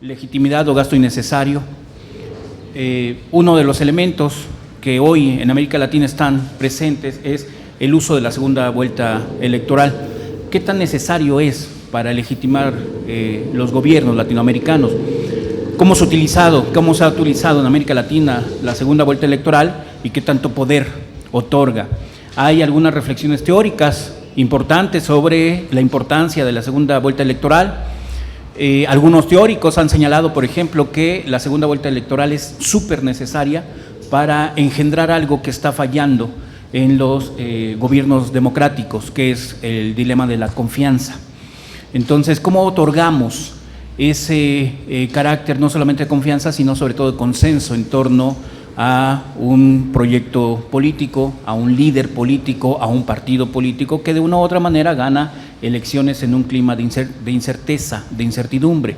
legitimidad o gasto innecesario. Uno de los elementos que hoy en América Latina están presentes es el uso de la segunda vuelta electoral. ¿Qué tan necesario es para legitimar los gobiernos latinoamericanos? ¿Cómo se ha utilizado en América Latina la segunda vuelta electoral y qué tanto poder otorga? Hay algunas reflexiones teóricas importantes sobre la importancia de la segunda vuelta electoral. Algunos teóricos han señalado, por ejemplo, que la segunda vuelta electoral es súper necesaria para engendrar algo que está fallando en los gobiernos democráticos, que es el dilema de la confianza. Entonces, ¿cómo otorgamos ese carácter no solamente de confianza, sino sobre todo de consenso en torno a un proyecto político, a un líder político, a un partido político que de una u otra manera gana elecciones en un clima de incerteza, de incertidumbre?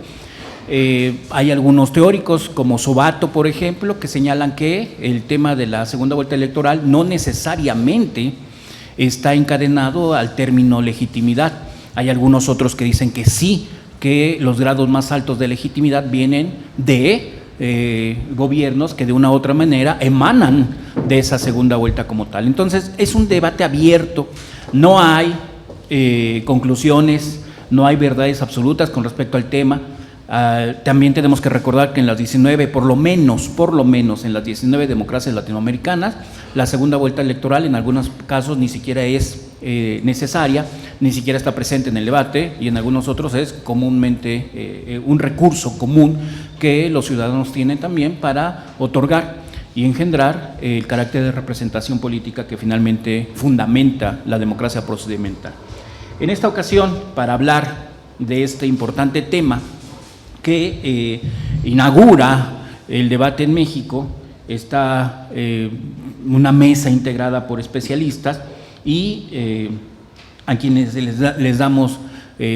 Hay algunos teóricos como Sobato, por ejemplo, que señalan que el tema de la segunda vuelta electoral no necesariamente está encadenado al término legitimidad. Hay algunos otros que dicen que sí, que los grados más altos de legitimidad vienen de gobiernos que de una u otra manera emanan de esa segunda vuelta como tal. Entonces es un debate abierto, no hay conclusiones, no hay verdades absolutas con respecto al tema. También tenemos que recordar que en las 19, por lo menos en las 19 democracias latinoamericanas, la segunda vuelta electoral en algunos casos ni siquiera es necesaria, ni siquiera está presente en el debate, y en algunos otros es comúnmente un recurso común que los ciudadanos tienen también para otorgar y engendrar el carácter de representación política que finalmente fundamenta la democracia procedimental. En esta ocasión, para hablar de este importante tema que inaugura el debate en México, está una mesa integrada por especialistas y a quienes les damos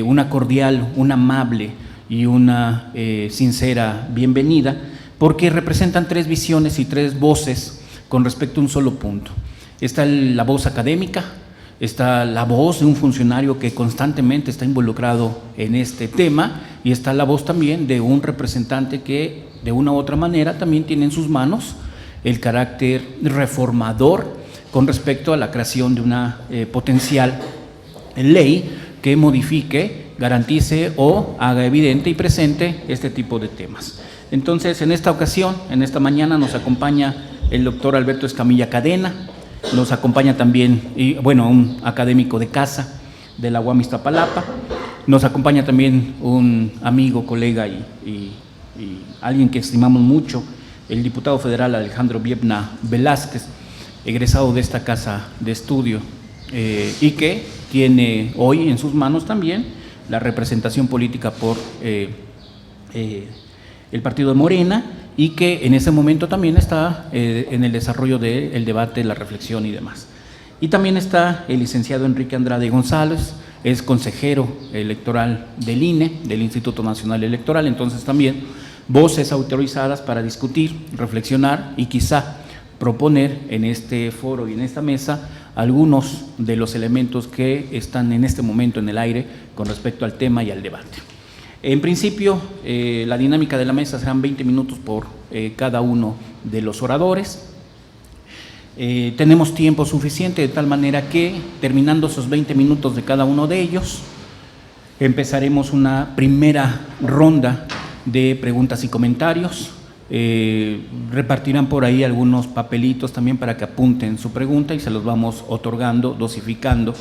una cordial, una amable y una sincera bienvenida, porque representan tres visiones y tres voces con respecto a un solo punto. Está la voz académica, está la voz de un funcionario que constantemente está involucrado en este tema, y está la voz también de un representante que de una u otra manera también tiene en sus manos el carácter reformador con respecto a la creación de una potencial ley que modifique, garantice o haga evidente y presente este tipo de temas. Entonces, en esta ocasión, en esta mañana, nos acompaña el doctor Alberto Escamilla Cadena, nos acompaña también, un académico de casa de la UAM Iztapalapa, nos acompaña también un amigo, colega y alguien que estimamos mucho, el diputado federal Alejandro Viebna Velázquez, egresado de esta casa de estudio, y que tiene hoy en sus manos también la representación política por el partido de Morena, y que en ese momento también está en el desarrollo del debate, la reflexión y demás. Y también está el licenciado Enrique Andrade González, es consejero electoral del INE, del Instituto Nacional Electoral. Entonces también voces autorizadas para discutir, reflexionar y quizá proponer en este foro y en esta mesa algunos de los elementos que están en este momento en el aire con respecto al tema y al debate. En principio, la dinámica de la mesa serán 20 minutos por cada uno de los oradores. Tenemos tiempo suficiente, de tal manera que, terminando esos 20 minutos de cada uno de ellos, empezaremos una primera ronda de preguntas y comentarios. Repartirán por ahí algunos papelitos también para que apunten su pregunta y se los vamos otorgando, dosificando,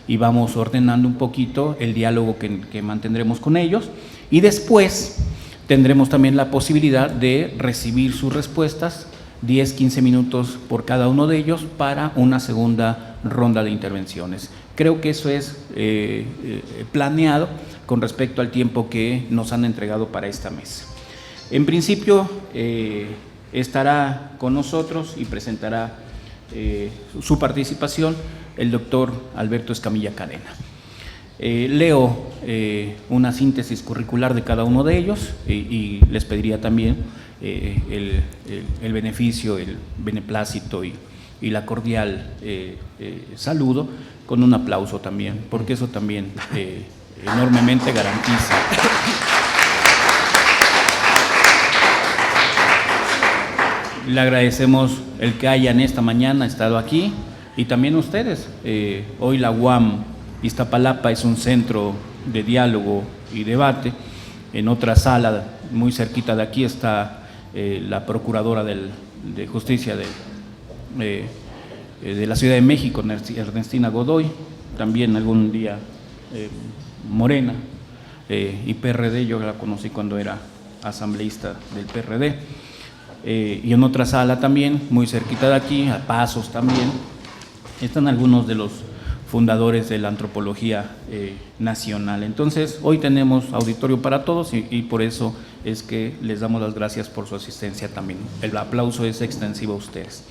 y vamos ordenando un poquito el diálogo que mantendremos con ellos. Y después tendremos también la posibilidad de recibir sus respuestas, 10, 15 minutos por cada uno de ellos, para una segunda ronda de intervenciones. Creo que eso es planeado con respecto al tiempo que nos han entregado para esta mesa. En principio, estará con nosotros y presentará su participación el doctor Alberto Escamilla Cadena. Leo una síntesis curricular de cada uno de ellos y les pediría también el beneficio, el beneplácito y la cordial saludo con un aplauso también, porque eso también enormemente garantiza. le agradecemos el que hayan esta mañana estado aquí y también ustedes. Hoy la UAM Iztapalapa es un centro de diálogo y debate. En otra sala muy cerquita de aquí está la Procuradora de Justicia de la Ciudad de México, Ernestina Godoy, también algún día Morena y PRD, yo la conocí cuando era asambleísta del PRD, y en otra sala también, muy cerquita de aquí, a pasos también, están algunos de los fundadores de la antropología nacional. Entonces, hoy tenemos auditorio para todos y por eso es que les damos las gracias por su asistencia también. El aplauso es extensivo a ustedes.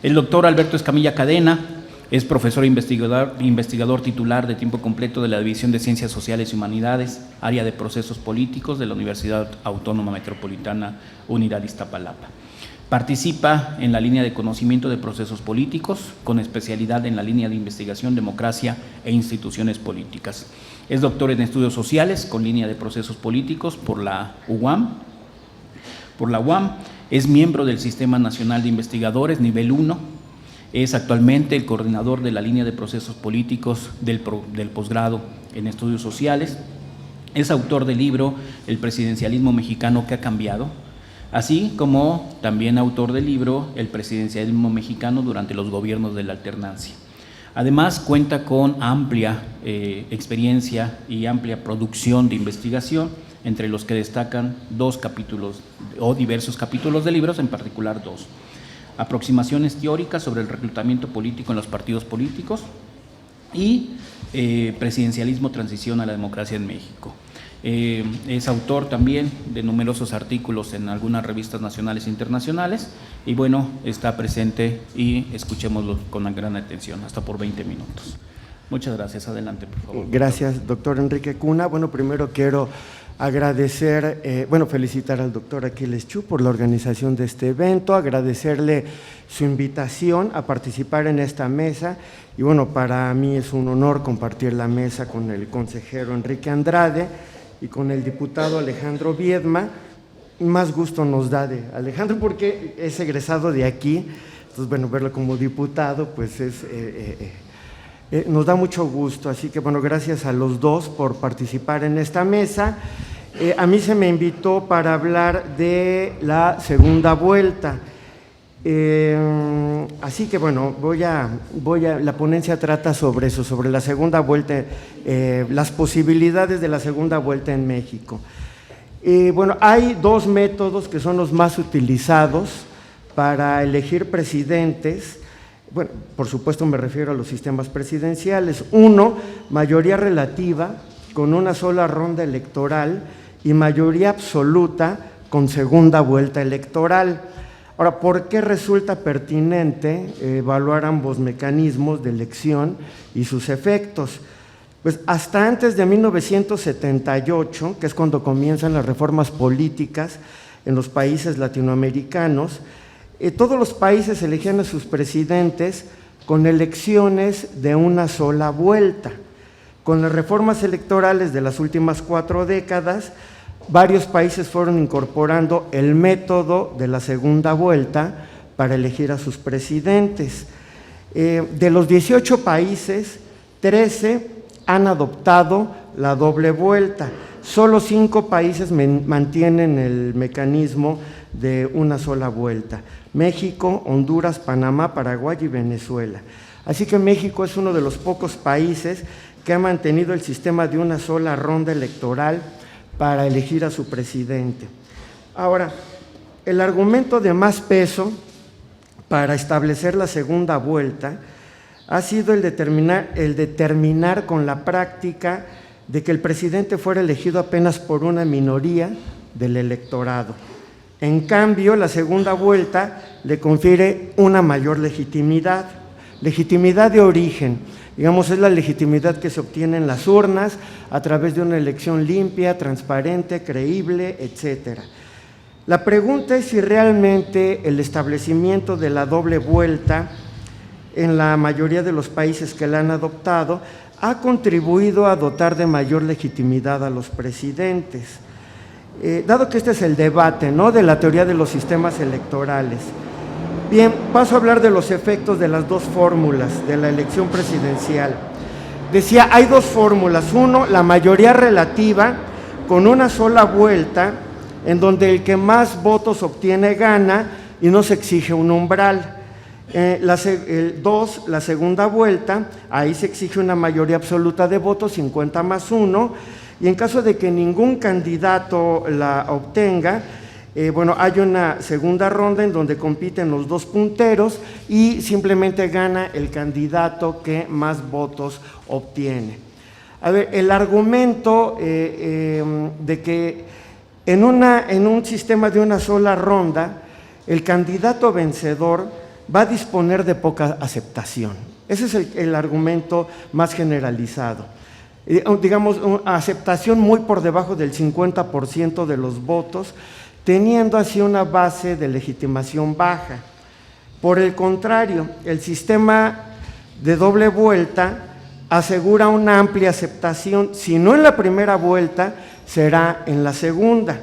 El doctor Alberto Escamilla Cadena es profesor e investigador titular de tiempo completo de la División de Ciencias Sociales y Humanidades, área de procesos políticos de la Universidad Autónoma Metropolitana Unidad Iztapalapa. Participa en la línea de conocimiento de procesos políticos, con especialidad en la línea de investigación, democracia e instituciones políticas. Es doctor en estudios sociales, con línea de procesos políticos por la UAM. Es miembro del Sistema Nacional de Investigadores, nivel 1. Es actualmente el coordinador de la línea de procesos políticos del posgrado en estudios sociales. Es autor del libro El presidencialismo mexicano que ha cambiado, así como también autor del libro El presidencialismo mexicano durante los gobiernos de la alternancia. Además, cuenta con amplia experiencia y amplia producción de investigación, entre los que destacan 2 capítulos o diversos capítulos de libros, en particular 2. Aproximaciones teóricas sobre el reclutamiento político en los partidos políticos y presidencialismo, transición a la democracia en México. Es autor también de numerosos artículos en algunas revistas nacionales e internacionales y bueno, está presente y escuchémoslo con gran atención, hasta por 20 minutos. Muchas gracias, adelante por favor. Gracias, doctor Enrique Cuna. Bueno, primero quiero agradecer, felicitar al doctor Aquiles Chu por la organización de este evento, agradecerle su invitación a participar en esta mesa y bueno, para mí es un honor compartir la mesa con el consejero Enrique Andrade y con el diputado Alejandro Viedma. Más gusto nos da de Alejandro porque es egresado de aquí, entonces bueno, verlo como diputado pues nos da mucho gusto, así que bueno, gracias a los dos por participar en esta mesa. A mí se me invitó para hablar de la segunda vuelta, así que bueno, la ponencia trata sobre eso, sobre la segunda vuelta, las posibilidades de la segunda vuelta en México. Bueno, hay 2 métodos que son los más utilizados para elegir presidentes. Bueno, por supuesto me refiero a los sistemas presidenciales. 1, mayoría relativa con una sola ronda electoral y mayoría absoluta con segunda vuelta electoral. Ahora, ¿por qué resulta pertinente evaluar ambos mecanismos de elección y sus efectos? Pues hasta antes de 1978, que es cuando comienzan las reformas políticas en los países latinoamericanos, todos los países elegían a sus presidentes con elecciones de una sola vuelta. Con las reformas electorales de las últimas 4 décadas, varios países fueron incorporando el método de la segunda vuelta para elegir a sus presidentes. De los 18 países, 13 han adoptado la doble vuelta. Solo 5 países mantienen el mecanismo de una sola vuelta: México, Honduras, Panamá, Paraguay y Venezuela. Así que México es uno de los pocos países que ha mantenido el sistema de una sola ronda electoral para elegir a su presidente. Ahora, el argumento de más peso para establecer la segunda vuelta ha sido el de terminar con la práctica de que el presidente fuera elegido apenas por una minoría del electorado. En cambio, la segunda vuelta le confiere una mayor legitimidad de origen. Digamos, es la legitimidad que se obtiene en las urnas a través de una elección limpia, transparente, creíble, etcétera. La pregunta es si realmente el establecimiento de la doble vuelta en la mayoría de los países que la han adoptado ha contribuido a dotar de mayor legitimidad a los presidentes. Dado que este es el debate, ¿no?, de la teoría de los sistemas electorales, Bien, paso a hablar de los efectos de las dos fórmulas de la elección presidencial. Decía, hay dos fórmulas. Uno, la mayoría relativa con una sola vuelta, en donde el que más votos obtiene gana y no se exige un umbral. Dos, la segunda vuelta, ahí se exige una mayoría absoluta de votos, 50 más 1, y en caso de que ningún candidato la obtenga, hay una segunda ronda en donde compiten los dos punteros y simplemente gana el candidato que más votos obtiene. A ver, el argumento de que en un sistema de una sola ronda, el candidato vencedor va a disponer de poca aceptación. Ese es el argumento más generalizado. Digamos, aceptación muy por debajo del 50% de los votos, teniendo así una base de legitimación baja. Por el contrario, el sistema de doble vuelta asegura una amplia aceptación, si no en la primera vuelta, será en la segunda.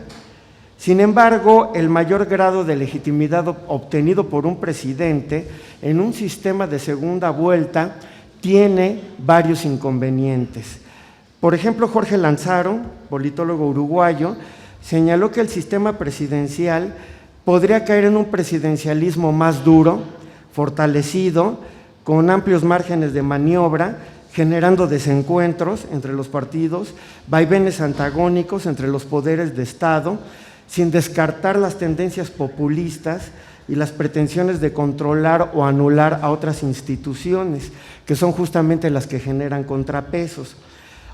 Sin embargo, el mayor grado de legitimidad obtenido por un presidente en un sistema de segunda vuelta tiene varios inconvenientes. Por ejemplo, Jorge Lanzaro, politólogo uruguayo, señaló que el sistema presidencial podría caer en un presidencialismo más duro, fortalecido, con amplios márgenes de maniobra, generando desencuentros entre los partidos, vaivenes antagónicos entre los poderes de Estado, sin descartar las tendencias populistas y las pretensiones de controlar o anular a otras instituciones, que son justamente las que generan contrapesos.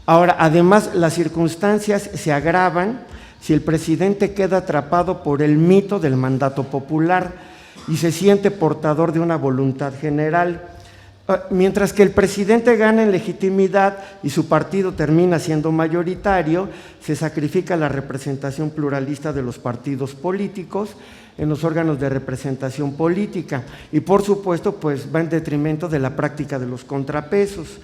Ahora, además, las circunstancias se agravan si el presidente queda atrapado por el mito del mandato popular y se siente portador de una voluntad general. Mientras que el presidente gana en legitimidad y su partido termina siendo mayoritario, se sacrifica la representación pluralista de los partidos políticos en los órganos de representación política y, por supuesto, pues va en detrimento de la práctica de los contrapesos.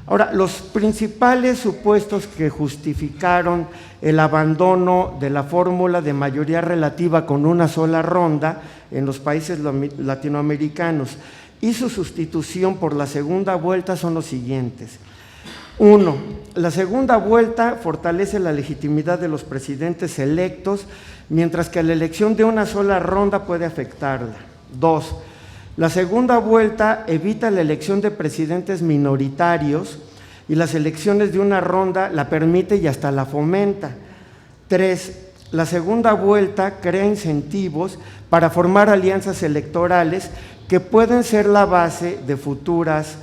Ahora, los principales supuestos que justificaron el abandono de la fórmula de mayoría relativa con una sola ronda en los países latinoamericanos y su sustitución por la segunda vuelta son los siguientes. 1. La segunda vuelta fortalece la legitimidad de los presidentes electos, mientras que la elección de una sola ronda puede afectarla. 2. La segunda vuelta evita la elección de presidentes minoritarios y las elecciones de una ronda la permite y hasta la fomenta. 3. La segunda vuelta crea incentivos para formar alianzas electorales que pueden ser la base de futuras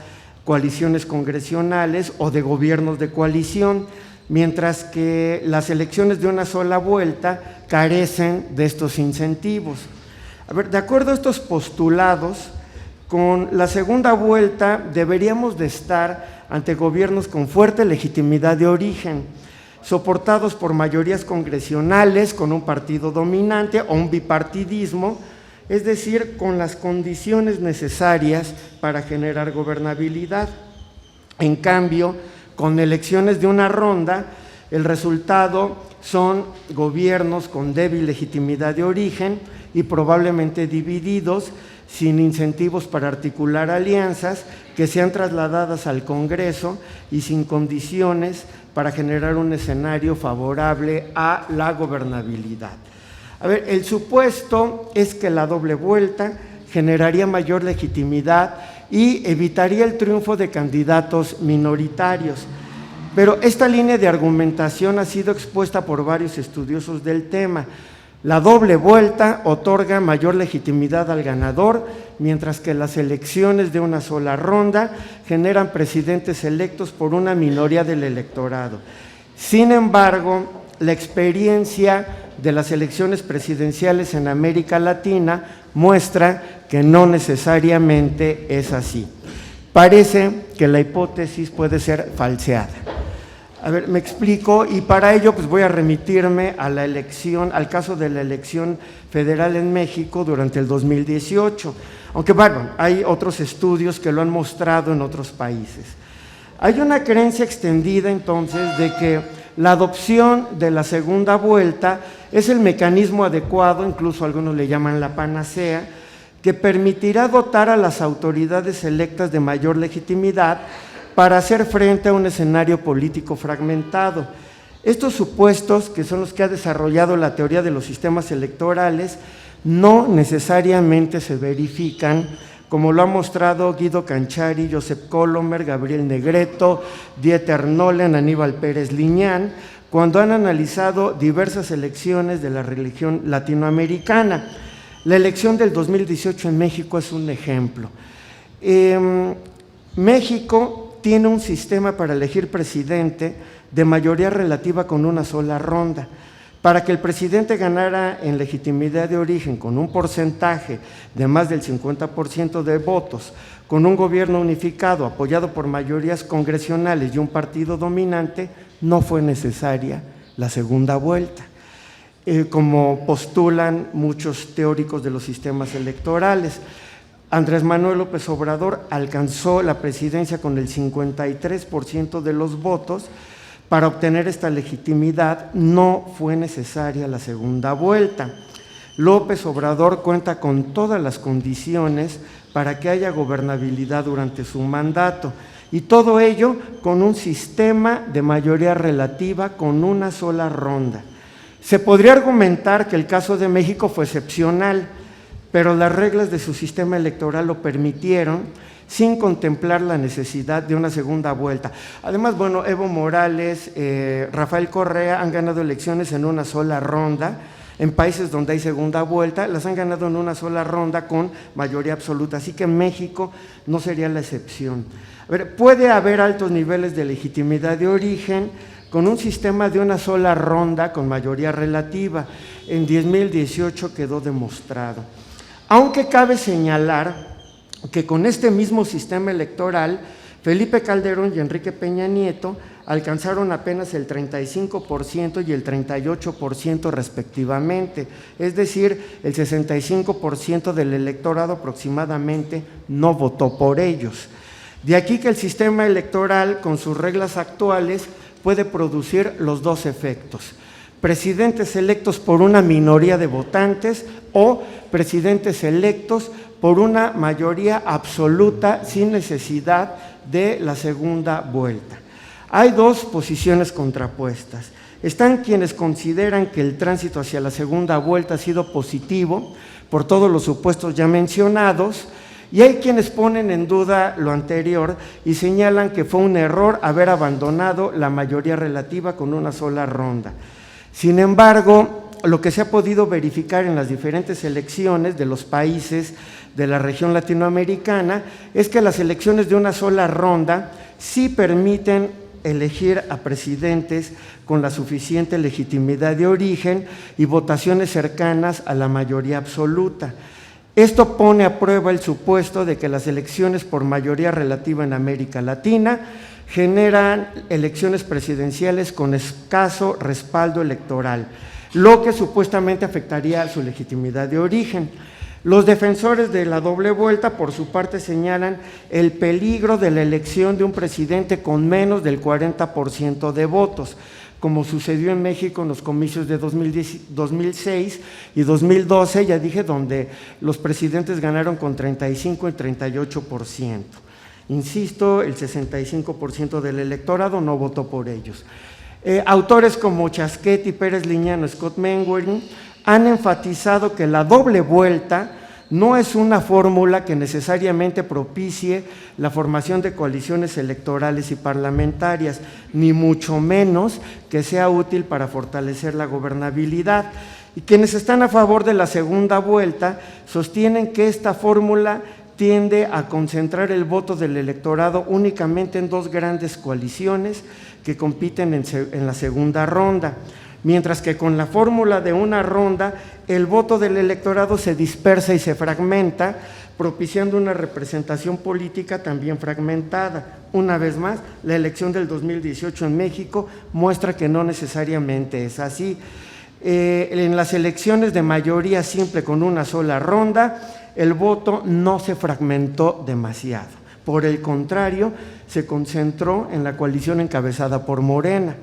coaliciones congresionales o de gobiernos de coalición, mientras que las elecciones de una sola vuelta carecen de estos incentivos. A ver, de acuerdo a estos postulados, con la segunda vuelta deberíamos de estar ante gobiernos con fuerte legitimidad de origen, soportados por mayorías congresionales con un partido dominante o un bipartidismo, es decir, con las condiciones necesarias para generar gobernabilidad. En cambio, con elecciones de una ronda, el resultado son gobiernos con débil legitimidad de origen y probablemente divididos, sin incentivos para articular alianzas que sean trasladadas al Congreso y sin condiciones para generar un escenario favorable a la gobernabilidad. A ver, el supuesto es que la doble vuelta generaría mayor legitimidad y evitaría el triunfo de candidatos minoritarios. Pero esta línea de argumentación ha sido expuesta por varios estudiosos del tema. La doble vuelta otorga mayor legitimidad al ganador, mientras que las elecciones de una sola ronda generan presidentes electos por una minoría del electorado. Sin embargo, la experiencia de las elecciones presidenciales en América Latina muestra que no necesariamente es así. Parece que la hipótesis puede ser falseada. A ver, me explico, y para ello pues voy a remitirme a la elección, al caso de la elección federal en México durante el 2018, aunque bueno, hay otros estudios que lo han mostrado en otros países. Hay una creencia extendida entonces de que la adopción de la segunda vuelta es el mecanismo adecuado, incluso algunos le llaman la panacea, que permitirá dotar a las autoridades electas de mayor legitimidad para hacer frente a un escenario político fragmentado. Estos supuestos, que son los que ha desarrollado la teoría de los sistemas electorales, no necesariamente se verifican, como lo ha mostrado Guido Canchari, Josep Colomer, Gabriel Negreto, Dieter Nolen, Aníbal Pérez Liñán, cuando han analizado diversas elecciones de la religión latinoamericana. La elección del 2018 en México es un ejemplo. México tiene un sistema para elegir presidente de mayoría relativa con una sola ronda. Para que el presidente ganara en legitimidad de origen con un porcentaje de más del 50% de votos, con un gobierno unificado apoyado por mayorías congresionales y un partido dominante, no fue necesaria la segunda vuelta, como postulan muchos teóricos de los sistemas electorales. Andrés Manuel López Obrador alcanzó la presidencia con el 53% de los votos. Para obtener esta legitimidad no fue necesaria la segunda vuelta. López Obrador cuenta con todas las condiciones para que haya gobernabilidad durante su mandato, y todo ello con un sistema de mayoría relativa con una sola ronda. Se podría argumentar que el caso de México fue excepcional, pero las reglas de su sistema electoral lo permitieron, sin contemplar la necesidad de una segunda vuelta. Además, bueno, Evo Morales, Rafael Correa han ganado elecciones en una sola ronda. En países donde hay segunda vuelta, las han ganado en una sola ronda con mayoría absoluta, así que México no sería la excepción. A ver, puede haber altos niveles de legitimidad de origen con un sistema de una sola ronda con mayoría relativa. En 2018 quedó demostrado. Aunque cabe señalar que con este mismo sistema electoral, Felipe Calderón y Enrique Peña Nieto alcanzaron apenas el 35% y el 38% respectivamente, es decir, el 65% del electorado aproximadamente no votó por ellos. De aquí que el sistema electoral, con sus reglas actuales, puede producir los dos efectos: presidentes electos por una minoría de votantes o presidentes electos por una mayoría absoluta sin necesidad de la segunda vuelta. Hay dos posiciones contrapuestas. Están quienes consideran que el tránsito hacia la segunda vuelta ha sido positivo por todos los supuestos ya mencionados, y hay quienes ponen en duda lo anterior y señalan que fue un error haber abandonado la mayoría relativa con una sola ronda. Sin embargo, lo que se ha podido verificar en las diferentes elecciones de los países de la región latinoamericana es que las elecciones de una sola ronda sí permiten elegir a presidentes con la suficiente legitimidad de origen y votaciones cercanas a la mayoría absoluta. Esto pone a prueba el supuesto de que las elecciones por mayoría relativa en América Latina generan elecciones presidenciales con escaso respaldo electoral, lo que supuestamente afectaría su legitimidad de origen. Los defensores de la doble vuelta, por su parte, señalan el peligro de la elección de un presidente con menos del 40% de votos, como sucedió en México en los comicios de 2006 y 2012, ya dije, donde los presidentes ganaron con 35 y 38%. Insisto, el 65% del electorado no votó por ellos. Autores como Chasquetti, Pérez Liñán, Scott Menguin han enfatizado que la doble vuelta no es una fórmula que necesariamente propicie la formación de coaliciones electorales y parlamentarias, ni mucho menos que sea útil para fortalecer la gobernabilidad. Y quienes están a favor de la segunda vuelta sostienen que esta fórmula tiende a concentrar el voto del electorado únicamente en dos grandes coaliciones que compiten en la segunda ronda, mientras que con la fórmula de una ronda el voto del electorado se dispersa y se fragmenta, propiciando una representación política también fragmentada. Una vez más, la elección del 2018 en México muestra que no necesariamente es así. En las elecciones de mayoría simple con una sola ronda, el voto no se fragmentó demasiado. Por el contrario, se concentró en la coalición encabezada por Morena.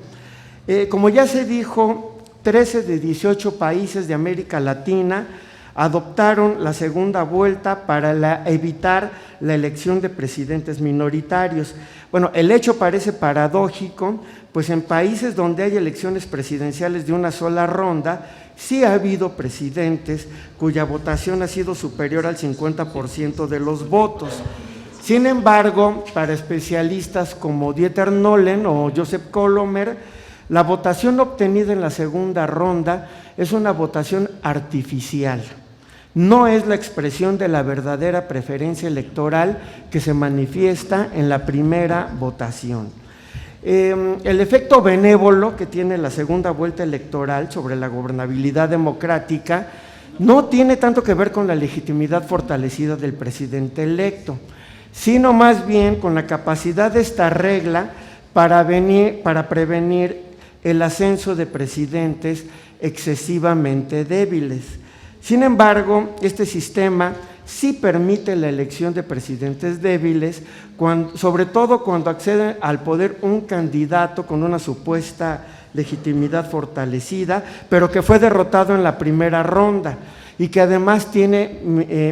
Como ya se dijo, 13 de 18 países de América Latina adoptaron la segunda vuelta para evitar la elección de presidentes minoritarios. Bueno, el hecho parece paradójico, pues en países donde hay elecciones presidenciales de una sola ronda, sí ha habido presidentes cuya votación ha sido superior al 50% de los votos. Sin embargo, para especialistas como Dieter Nolen o Joseph Kolomer, la votación obtenida en la segunda ronda es una votación artificial. No es la expresión de la verdadera preferencia electoral que se manifiesta en la primera votación. El efecto benévolo que tiene la segunda vuelta electoral sobre la gobernabilidad democrática no tiene tanto que ver con la legitimidad fortalecida del presidente electo, sino más bien con la capacidad de esta regla para prevenir el ascenso de presidentes excesivamente débiles. Sin embargo, este sistema sí permite la elección de presidentes débiles, sobre todo cuando accede al poder un candidato con una supuesta legitimidad fortalecida, pero que fue derrotado en la primera ronda y que además tiene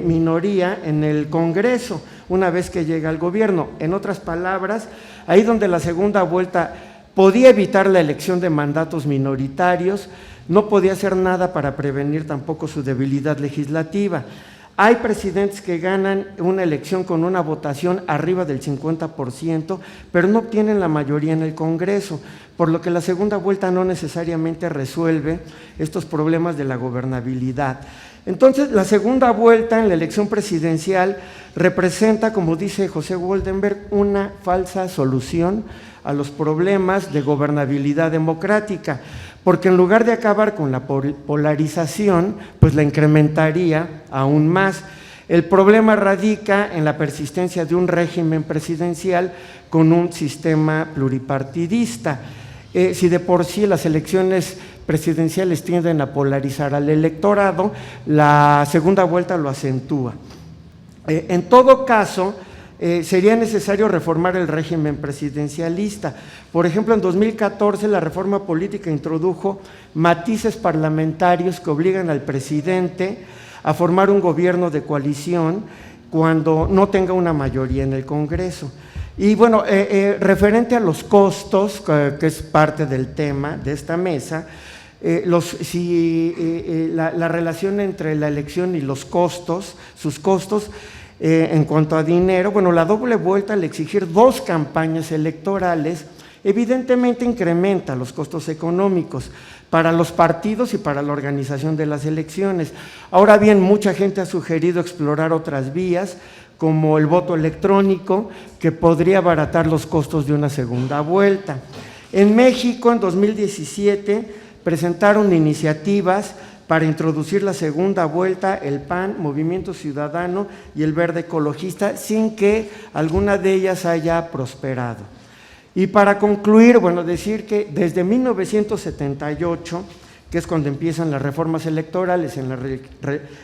minoría en el Congreso una vez que llega al gobierno. En otras palabras, ahí donde la segunda vuelta podía evitar la elección de mandatos minoritarios, no podía hacer nada para prevenir tampoco su debilidad legislativa. Hay presidentes que ganan una elección con una votación arriba del 50%, pero no obtienen la mayoría en el Congreso, por lo que la segunda vuelta no necesariamente resuelve estos problemas de la gobernabilidad. Entonces, la segunda vuelta en la elección presidencial representa, como dice José Woldenberg, una falsa solución a los problemas de gobernabilidad democrática, porque en lugar de acabar con la polarización, pues la incrementaría aún más. El problema radica en la persistencia de un régimen presidencial con un sistema pluripartidista. Si de por sí las elecciones presidenciales tienden a polarizar al electorado, la segunda vuelta lo acentúa. En todo caso, sería necesario reformar el régimen presidencialista. Por ejemplo, en 2014 la reforma política introdujo matices parlamentarios que obligan al presidente a formar un gobierno de coalición cuando no tenga una mayoría en el Congreso. Y bueno, referente a los costos, que es parte del tema de esta mesa, la relación entre la elección y los costos, sus costos, en cuanto a dinero, bueno, la doble vuelta al exigir 2 campañas electorales evidentemente incrementa los costos económicos para los partidos y para la organización de las elecciones. Ahora bien, mucha gente ha sugerido explorar otras vías, como el voto electrónico, que podría abaratar los costos de una segunda vuelta. En México, en 2017, presentaron iniciativas para introducir la segunda vuelta el PAN, Movimiento Ciudadano y el Verde Ecologista, sin que alguna de ellas haya prosperado. Y para concluir, bueno, decir que desde 1978, que es cuando empiezan las reformas electorales en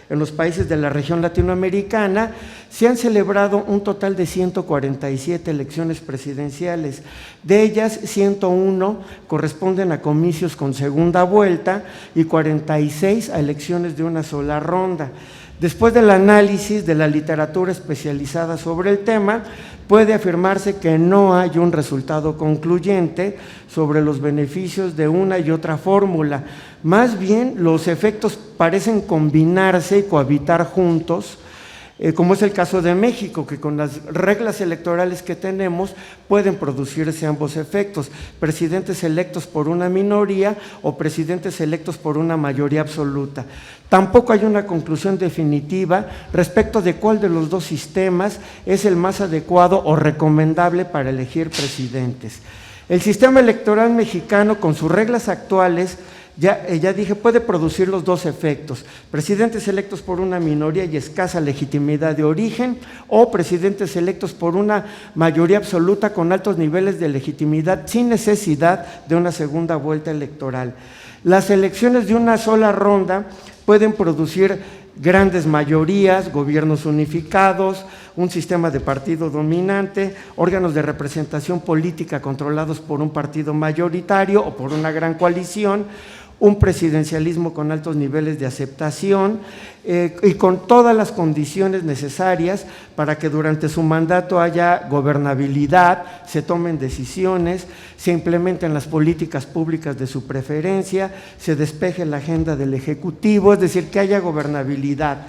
los países de la región latinoamericana, se han celebrado un total de 147 elecciones presidenciales. De ellas, 101 corresponden a comicios con segunda vuelta y 46 a elecciones de una sola ronda. Después del análisis de la literatura especializada sobre el tema, puede afirmarse que no hay un resultado concluyente sobre los beneficios de una y otra fórmula. Más bien, los efectos parecen combinarse y cohabitar juntos, como es el caso de México, que con las reglas electorales que tenemos pueden producirse ambos efectos: presidentes electos por una minoría o presidentes electos por una mayoría absoluta. Tampoco hay una conclusión definitiva respecto de cuál de los dos sistemas es el más adecuado o recomendable para elegir presidentes. El sistema electoral mexicano, con sus reglas actuales, ya dije, puede producir los dos efectos: presidentes electos por una minoría y escasa legitimidad de origen, o presidentes electos por una mayoría absoluta con altos niveles de legitimidad sin necesidad de una segunda vuelta electoral. Las elecciones de una sola ronda pueden producir grandes mayorías, gobiernos unificados, un sistema de partido dominante, órganos de representación política controlados por un partido mayoritario o por una gran coalición, un presidencialismo con altos niveles de aceptación y con todas las condiciones necesarias para que durante su mandato haya gobernabilidad, se tomen decisiones, se implementen las políticas públicas de su preferencia, se despeje la agenda del Ejecutivo, es decir, que haya gobernabilidad.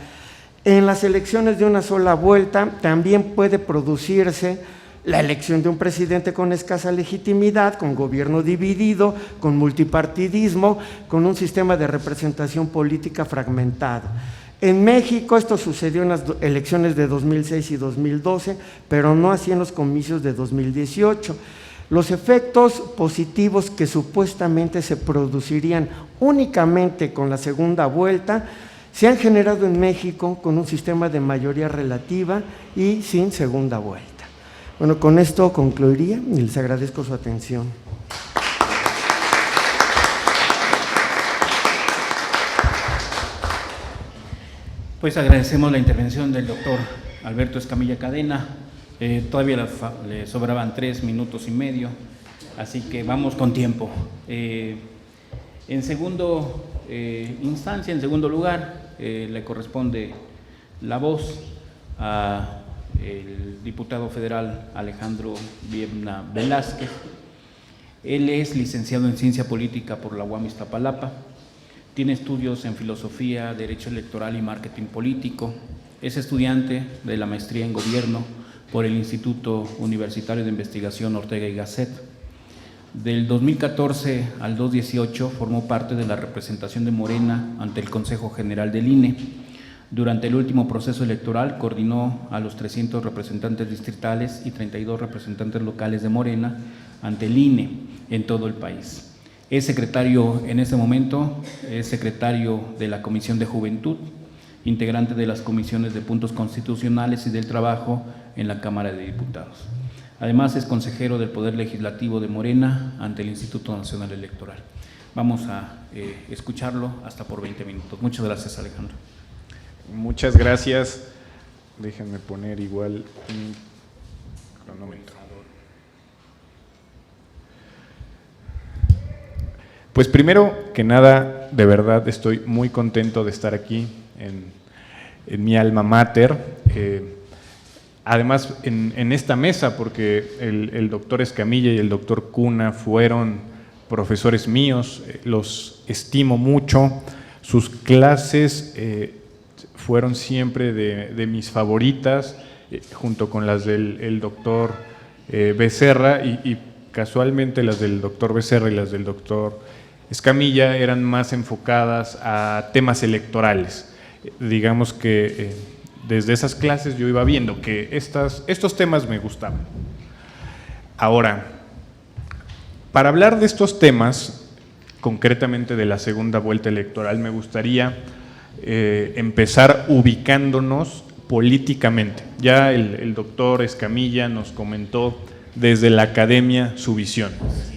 En las elecciones de una sola vuelta también puede producirse la elección de un presidente con escasa legitimidad, con gobierno dividido, con multipartidismo, con un sistema de representación política fragmentado. En México esto sucedió en las elecciones de 2006 y 2012, pero no así en los comicios de 2018. Los efectos positivos que supuestamente se producirían únicamente con la segunda vuelta se han generado en México con un sistema de mayoría relativa y sin segunda vuelta. Bueno, con esto concluiría y les agradezco su atención. Pues agradecemos la intervención del doctor Alberto Escamilla Cadena. Todavía le sobraban 3 minutos y medio, así que vamos con tiempo. En segundo instancia, en segundo lugar, le corresponde la voz a el diputado federal Alejandro Viebna Velázquez. Él es licenciado en Ciencia Política por la UAM Iztapalapa, tiene estudios en Filosofía, Derecho Electoral y Marketing Político, es estudiante de la Maestría en Gobierno por el Instituto Universitario de Investigación Ortega y Gasset. Del 2014 al 2018 formó parte de la representación de Morena ante el Consejo General del INE. Durante el último proceso electoral coordinó a los 300 representantes distritales y 32 representantes locales de Morena ante el INE en todo el país. Es secretario en este momento, es secretario de la Comisión de Juventud, integrante de las comisiones de puntos constitucionales y del trabajo en la Cámara de Diputados. Además es consejero del Poder Legislativo de Morena ante el Instituto Nacional Electoral. Vamos a escucharlo hasta por 20 minutos. Muchas gracias, Alejandro. Muchas gracias. Déjenme poner igual un cronómetro. Pues primero que nada, de verdad estoy muy contento de estar aquí en mi alma mater. Además, en esta mesa, porque el doctor Escamilla y el doctor Cuna fueron profesores míos, los estimo mucho. Sus clases fueron siempre de mis favoritas, junto con las del doctor Becerra, y casualmente las del doctor Becerra y las del doctor Escamilla eran más enfocadas a temas electorales. Digamos que desde esas clases yo iba viendo que estos temas me gustaban. Ahora, para hablar de estos temas, concretamente de la segunda vuelta electoral, me gustaría empezar ubicándonos políticamente. Ya el doctor Escamilla nos comentó desde la academia su visión.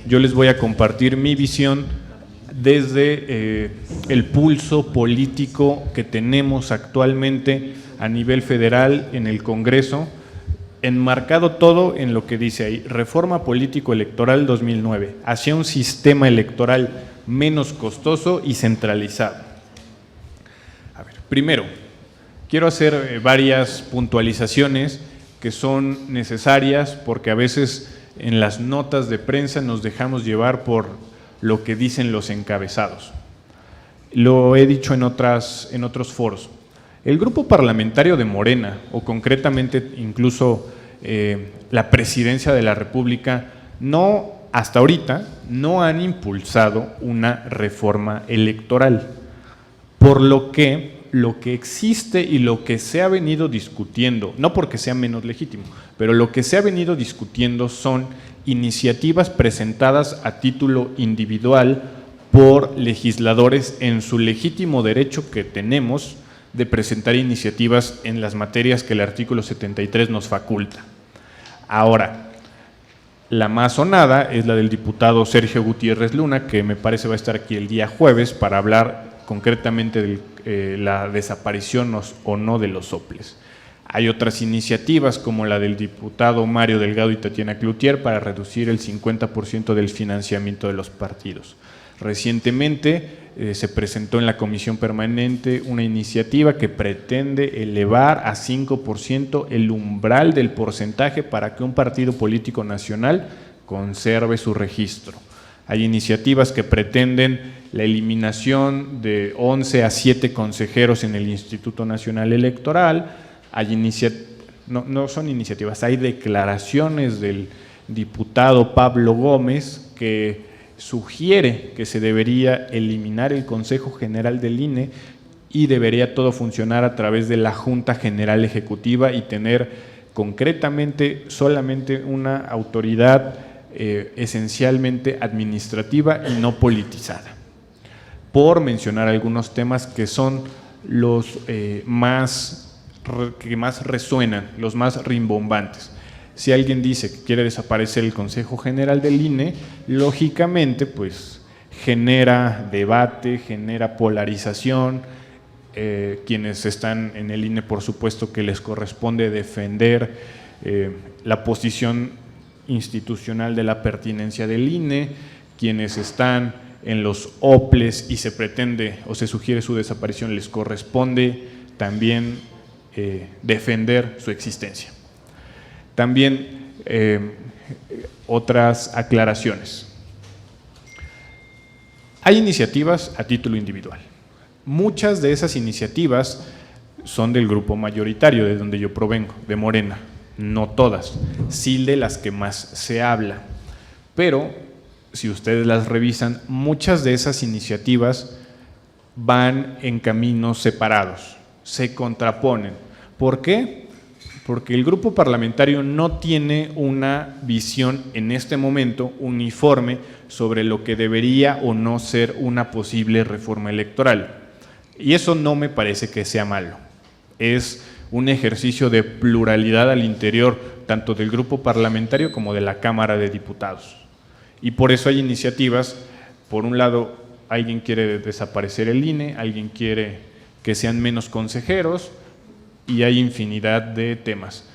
Yo les voy a compartir mi visión desde el pulso político que tenemos actualmente a nivel federal en el Congreso, enmarcado todo en lo que dice ahí: Reforma Político-Electoral 2009, hacia un sistema electoral menos costoso y centralizado. A ver, primero, quiero hacer varias puntualizaciones que son necesarias, porque a veces en las notas de prensa nos dejamos llevar por lo que dicen los encabezados. Lo he dicho en otros foros. El grupo parlamentario de Morena, o concretamente incluso la presidencia de la República, hasta ahorita no han impulsado una reforma electoral, por lo que existe y lo que se ha venido discutiendo, no porque sea menos legítimo, pero lo que se ha venido discutiendo son iniciativas presentadas a título individual por legisladores en su legítimo derecho que tenemos de presentar iniciativas en las materias que el artículo 73 nos faculta. Ahora, la más sonada es la del diputado Sergio Gutiérrez Luna, que me parece va a estar aquí el día jueves para hablar concretamente de la desaparición o no de los soples. Hay otras iniciativas como la del diputado Mario Delgado y Tatiana Cloutier para reducir el 50% del financiamiento de los partidos. Recientemente se presentó en la Comisión Permanente una iniciativa que pretende elevar a 5% el umbral del porcentaje para que un partido político nacional conserve su registro. Hay iniciativas que pretenden la eliminación de 11 a 7 consejeros en el Instituto Nacional Electoral. No son iniciativas, hay declaraciones del diputado Pablo Gómez que sugiere que se debería eliminar el Consejo General del INE y debería todo funcionar a través de la Junta General Ejecutiva y tener concretamente solamente una autoridad esencialmente administrativa y no politizada, por mencionar algunos temas que son los que más resuenan, los más rimbombantes. Si alguien dice que quiere desaparecer el Consejo General del INE, lógicamente pues genera debate, genera polarización. Quienes están en el INE, por supuesto que les corresponde defender la posición institucional de la pertinencia del INE. Quienes están en los OPLES y se pretende o se sugiere su desaparición, les corresponde también defender su existencia. También otras aclaraciones. Hay iniciativas a título individual. Muchas de esas iniciativas son del grupo mayoritario, de donde yo provengo, de Morena. No todas, sí de las que más se habla. Pero, si ustedes las revisan, muchas de esas iniciativas van en caminos separados, se contraponen. ¿Por qué? Porque el grupo parlamentario no tiene una visión en este momento uniforme sobre lo que debería o no ser una posible reforma electoral. Y eso no me parece que sea malo. Es un ejercicio de pluralidad al interior tanto del grupo parlamentario como de la Cámara de Diputados. Y por eso hay iniciativas, por un lado, alguien quiere desaparecer el INE, alguien quiere que sean menos consejeros, y hay infinidad de temas.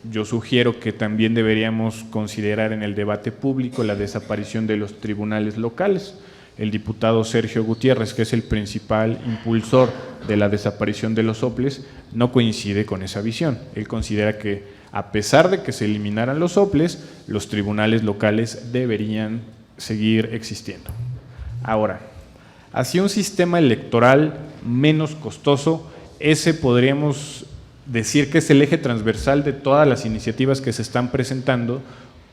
Yo sugiero que también deberíamos considerar en el debate público la desaparición de los tribunales locales. El diputado Sergio Gutiérrez, que es el principal impulsor de la desaparición de los OPLES, no coincide con esa visión. Él considera que, a pesar de que se eliminaran los OPLES, los tribunales locales deberían seguir existiendo. Ahora, hacia un sistema electoral menos costoso, ese podríamos decir que es el eje transversal de todas las iniciativas que se están presentando,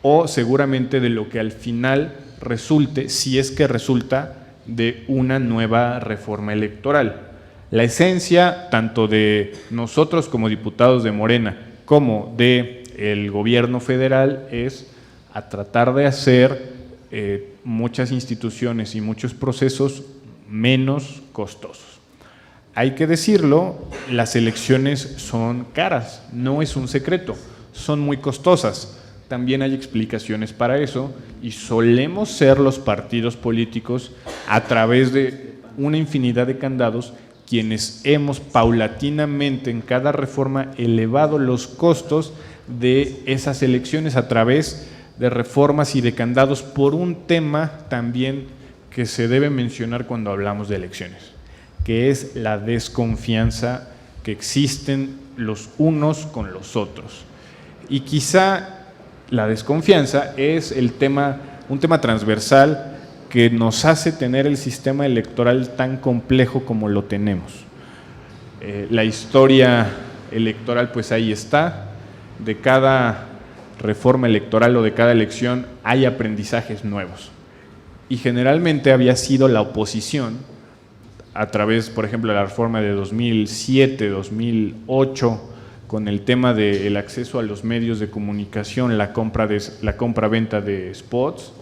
o seguramente de lo que al final resulte, si es que resulta, de una nueva reforma electoral. La esencia, tanto de nosotros como diputados de Morena, como del gobierno federal, es a tratar de hacer muchas instituciones y muchos procesos menos costosos. Hay que decirlo, las elecciones son caras, no es un secreto, son muy costosas. También hay explicaciones para eso y solemos ser los partidos políticos, a través de una infinidad de candados, quienes hemos paulatinamente en cada reforma elevado los costos de esas elecciones a través de reformas y de candados, por un tema también que se debe mencionar cuando hablamos de elecciones, que es la desconfianza que existen los unos con los otros. Y quizá la desconfianza es un tema transversal que nos hace tener el sistema electoral tan complejo como lo tenemos. La historia electoral, pues ahí está. De cada reforma electoral o de cada elección hay aprendizajes nuevos. Y generalmente había sido la oposición, a través, por ejemplo, de la reforma de 2007, 2008, con el tema del acceso a los medios de comunicación, la compra-venta de spots,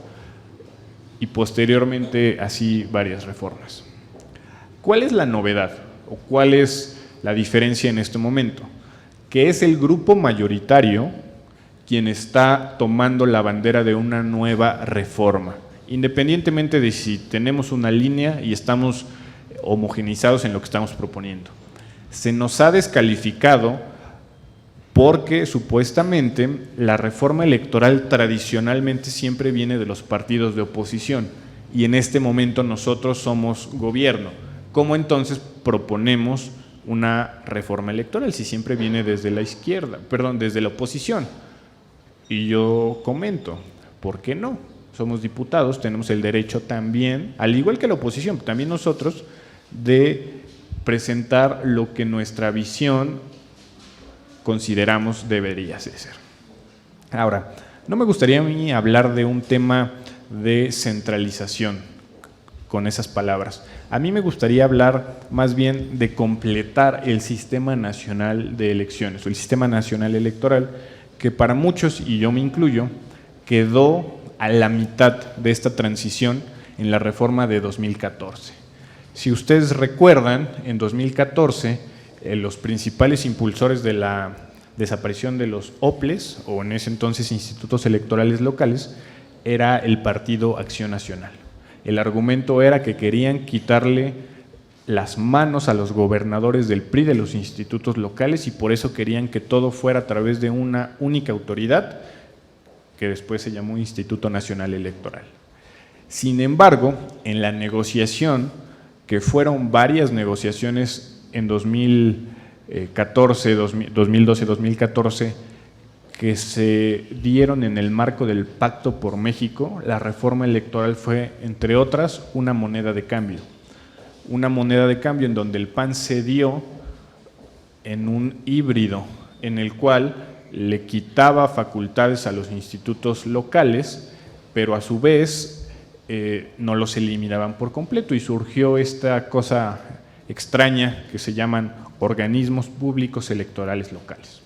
y posteriormente así varias reformas. ¿Cuál es la novedad o cuál es la diferencia en este momento? Que es el grupo mayoritario quien está tomando la bandera de una nueva reforma, independientemente de si tenemos una línea y estamos homogenizados en lo que estamos proponiendo. Se nos ha descalificado porque supuestamente la reforma electoral tradicionalmente siempre viene de los partidos de oposición y en este momento nosotros somos gobierno. ¿Cómo entonces proponemos una reforma electoral si siempre viene desde la izquierda, perdón, desde la oposición? Y yo comento, ¿por qué no? Somos diputados, tenemos el derecho también, al igual que la oposición, también nosotros, de presentar lo que nuestra visión consideramos debería ser. Ahora, no me gustaría a mí hablar de un tema de centralización con esas palabras. A mí me gustaría hablar más bien de completar el Sistema Nacional de Elecciones o el Sistema Nacional Electoral, que para muchos, y yo me incluyo, quedó a la mitad de esta transición en la reforma de 2014. Si ustedes recuerdan, en 2014, los principales impulsores de la desaparición de los OPLES, o en ese entonces institutos electorales locales, era el Partido Acción Nacional. El argumento era que querían quitarle las manos a los gobernadores del PRI de los institutos locales y por eso querían que todo fuera a través de una única autoridad que después se llamó Instituto Nacional Electoral. Sin embargo, en la negociación, que fueron varias negociaciones en 2012-2014, que se dieron en el marco del Pacto por México, la reforma electoral fue, entre otras, una moneda de cambio. Una moneda de cambio en donde el PAN cedió en un híbrido en el cual le quitaba facultades a los institutos locales, pero a su vez no los eliminaban por completo y surgió esta cosa extraña que se llaman organismos públicos electorales locales.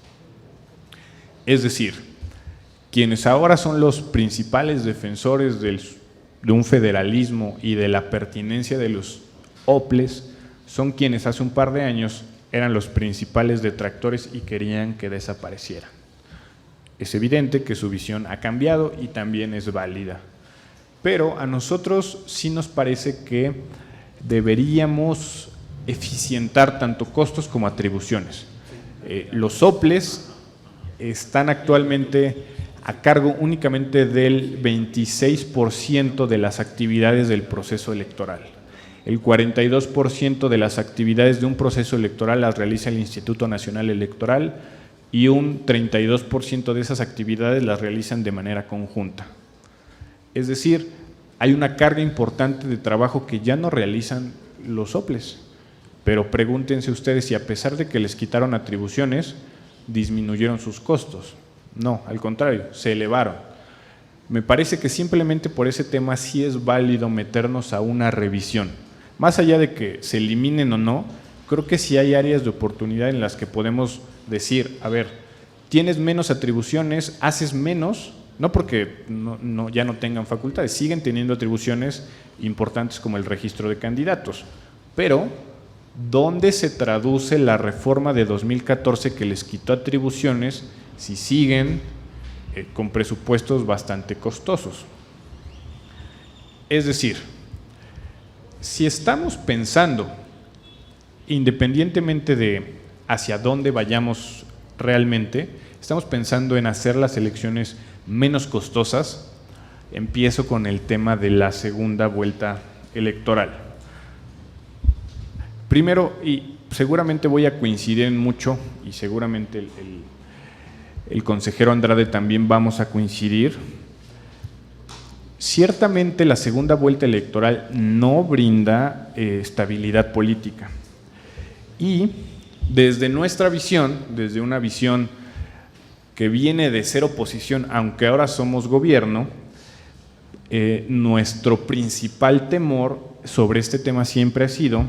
Es decir, quienes ahora son los principales defensores de un federalismo y de la pertinencia de los OPLES son quienes hace un par de años eran los principales detractores y querían que desaparecieran. Es evidente que su visión ha cambiado y también es válida, pero a nosotros sí nos parece que deberíamos eficientar tanto costos como atribuciones. Los OPLES están actualmente a cargo únicamente del 26% de las actividades del proceso electoral. El 42% de las actividades de un proceso electoral las realiza el Instituto Nacional Electoral y un 32% de esas actividades las realizan de manera conjunta. Es decir, hay una carga importante de trabajo que ya no realizan los OPLES, pero pregúntense ustedes si a pesar de que les quitaron atribuciones, disminuyeron sus costos. No, al contrario, se elevaron. Me parece que simplemente por ese tema sí es válido meternos a una revisión. Más allá de que se eliminen o no, creo que sí hay áreas de oportunidad en las que podemos decir, a ver, tienes menos atribuciones, haces menos, no porque ya no tengan facultades, siguen teniendo atribuciones importantes como el registro de candidatos, pero ¿dónde se traduce la reforma de 2014 que les quitó atribuciones si siguen con presupuestos bastante costosos? Es decir, si estamos pensando, independientemente de hacia dónde vayamos realmente, estamos pensando en hacer las elecciones menos costosas, empiezo con el tema de la segunda vuelta electoral. Primero, y seguramente voy a coincidir en mucho, y seguramente el consejero Andrade también vamos a coincidir, ciertamente la segunda vuelta electoral no brinda estabilidad política. Y desde nuestra visión, desde una visión que viene de ser oposición, aunque ahora somos gobierno, nuestro principal temor sobre este tema siempre ha sido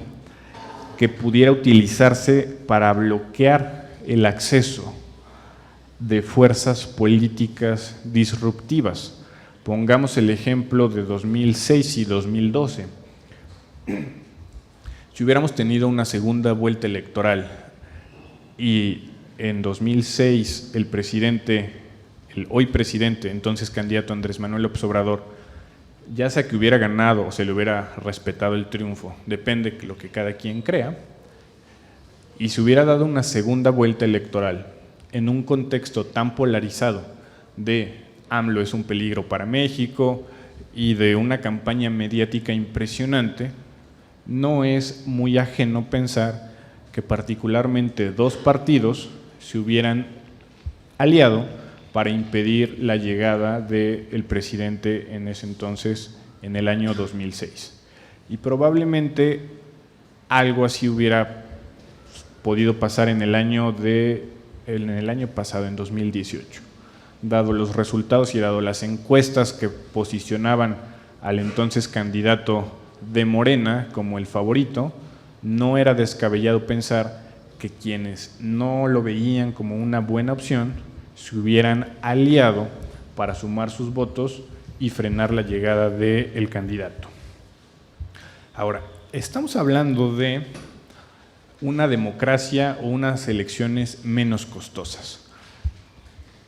que pudiera utilizarse para bloquear el acceso de fuerzas políticas disruptivas. Pongamos el ejemplo de 2006 y 2012. Si hubiéramos tenido una segunda vuelta electoral y en 2006 el hoy presidente, entonces candidato Andrés Manuel López Obrador, ya sea que hubiera ganado o se le hubiera respetado el triunfo, depende de lo que cada quien crea, y se hubiera dado una segunda vuelta electoral en un contexto tan polarizado de AMLO es un peligro para México, y de una campaña mediática impresionante, no es muy ajeno pensar que particularmente dos partidos se hubieran aliado para impedir la llegada del presidente en ese entonces, en el año 2006. Y probablemente algo así hubiera podido pasar en el año pasado, en 2018. Dado los resultados y dado las encuestas que posicionaban al entonces candidato de Morena como el favorito, no era descabellado pensar que quienes no lo veían como una buena opción se hubieran aliado para sumar sus votos y frenar la llegada del candidato. Ahora, estamos hablando de una democracia o unas elecciones menos costosas.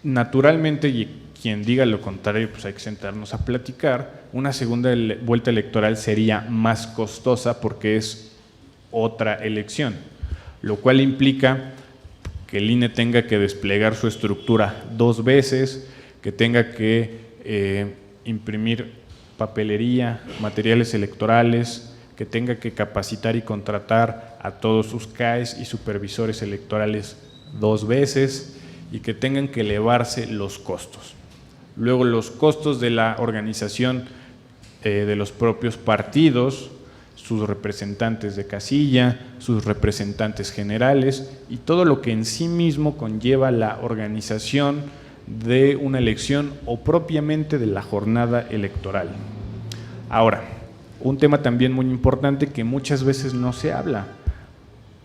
Naturalmente, y quien diga lo contrario, pues hay que sentarnos a platicar, una segunda vuelta electoral sería más costosa porque es otra elección, lo cual implica que el INE tenga que desplegar su estructura 2 veces, que tenga que imprimir papelería, materiales electorales, que tenga que capacitar y contratar a todos sus CAEs y supervisores electorales 2 veces y que tengan que elevarse los costos. Luego los costos de la organización de los propios partidos, sus representantes de casilla, sus representantes generales y todo lo que en sí mismo conlleva la organización de una elección o propiamente de la jornada electoral. Ahora, un tema también muy importante que muchas veces no se habla.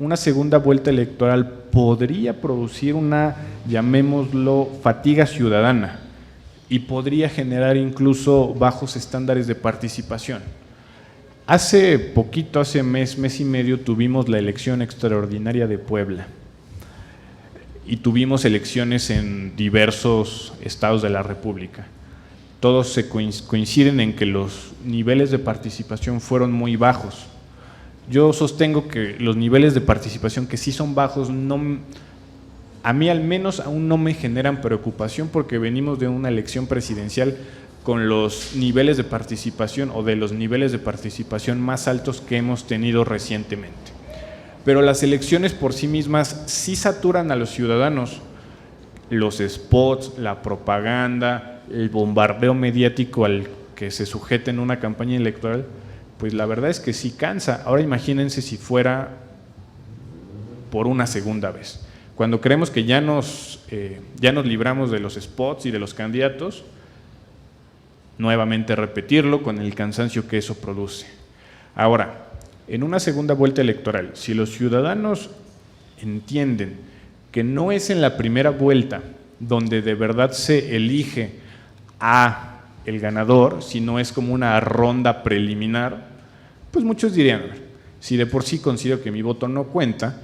Una segunda vuelta electoral podría producir una, llamémoslo, fatiga ciudadana y podría generar incluso bajos estándares de participación. Hace poquito, hace mes y medio, tuvimos la elección extraordinaria de Puebla y tuvimos elecciones en diversos estados de la República. Todos se coinciden en que los niveles de participación fueron muy bajos. Yo sostengo que los niveles de participación que sí son bajos, a mí al menos aún no me generan preocupación porque venimos de una elección presidencial con los niveles de participación o de los niveles de participación más altos que hemos tenido recientemente. Pero las elecciones por sí mismas sí saturan a los ciudadanos. Los spots, la propaganda, el bombardeo mediático al que se sujeta en una campaña electoral, pues la verdad es que sí cansa. Ahora imagínense si fuera por una segunda vez. Cuando creemos que ya nos libramos de los spots y de los candidatos, nuevamente repetirlo con el cansancio que eso produce. Ahora, en una segunda vuelta electoral, si los ciudadanos entienden que no es en la primera vuelta donde de verdad se elige a el ganador, sino es como una ronda preliminar, pues muchos dirían, si de por sí considero que mi voto no cuenta,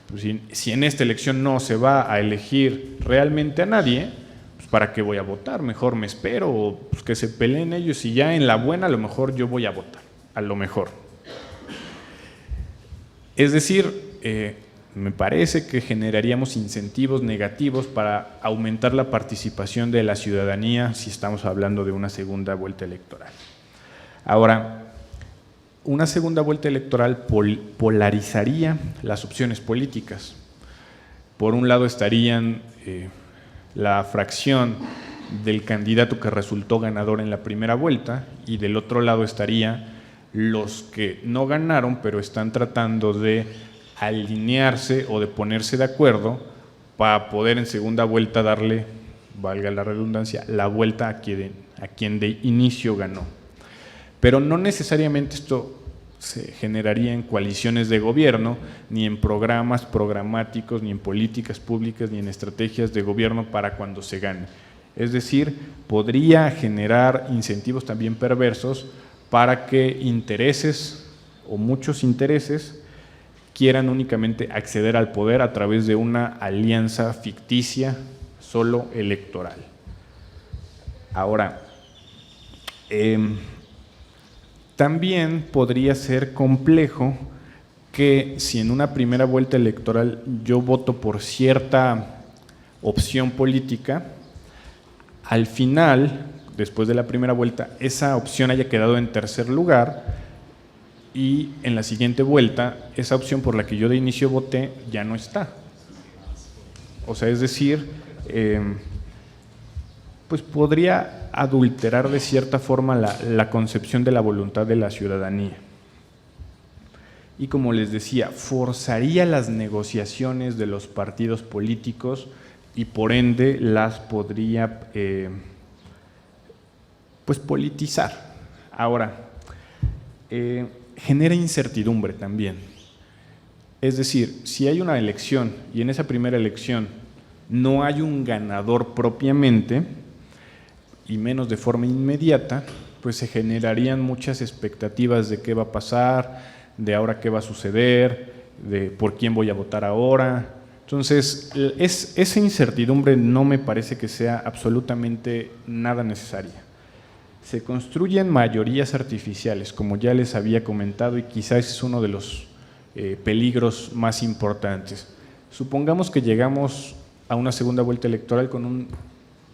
pues si en esta elección no se va a elegir realmente a nadie, pues ¿para qué voy a votar? Mejor me espero, o pues que se peleen ellos y ya en la buena a lo mejor yo voy a votar, a lo mejor. Es decir, me parece que generaríamos incentivos negativos para aumentar la participación de la ciudadanía si estamos hablando de una segunda vuelta electoral. Ahora, una segunda vuelta electoral polarizaría las opciones políticas. Por un lado estarían la fracción del candidato que resultó ganador en la primera vuelta y del otro lado estaría los que no ganaron pero están tratando de alinearse o de ponerse de acuerdo para poder en segunda vuelta darle, valga la redundancia, la vuelta a quien de inicio ganó. Pero no necesariamente esto se generaría en coaliciones de gobierno, ni en programas programáticos, ni en políticas públicas, ni en estrategias de gobierno para cuando se gane. Es decir, podría generar incentivos también perversos para que intereses o muchos intereses quieran únicamente acceder al poder a través de una alianza ficticia solo electoral. Ahora, también podría ser complejo que si en una primera vuelta electoral yo voto por cierta opción política, al final, después de la primera vuelta, esa opción haya quedado en tercer lugar y en la siguiente vuelta esa opción por la que yo de inicio voté ya no está. O sea, es decir, pues podría adulterar de cierta forma la concepción de la voluntad de la ciudadanía. Y como les decía, forzaría las negociaciones de los partidos políticos y por ende las podría pues politizar. Ahora, genera incertidumbre también. Es decir, si hay una elección y en esa primera elección no hay un ganador propiamente y menos de forma inmediata, pues se generarían muchas expectativas de qué va a pasar, de ahora qué va a suceder, de por quién voy a votar ahora. Entonces, esa incertidumbre no me parece que sea absolutamente nada necesaria. Se construyen mayorías artificiales, como ya les había comentado, y quizás es uno de los peligros más importantes. Supongamos que llegamos a una segunda vuelta electoral con un,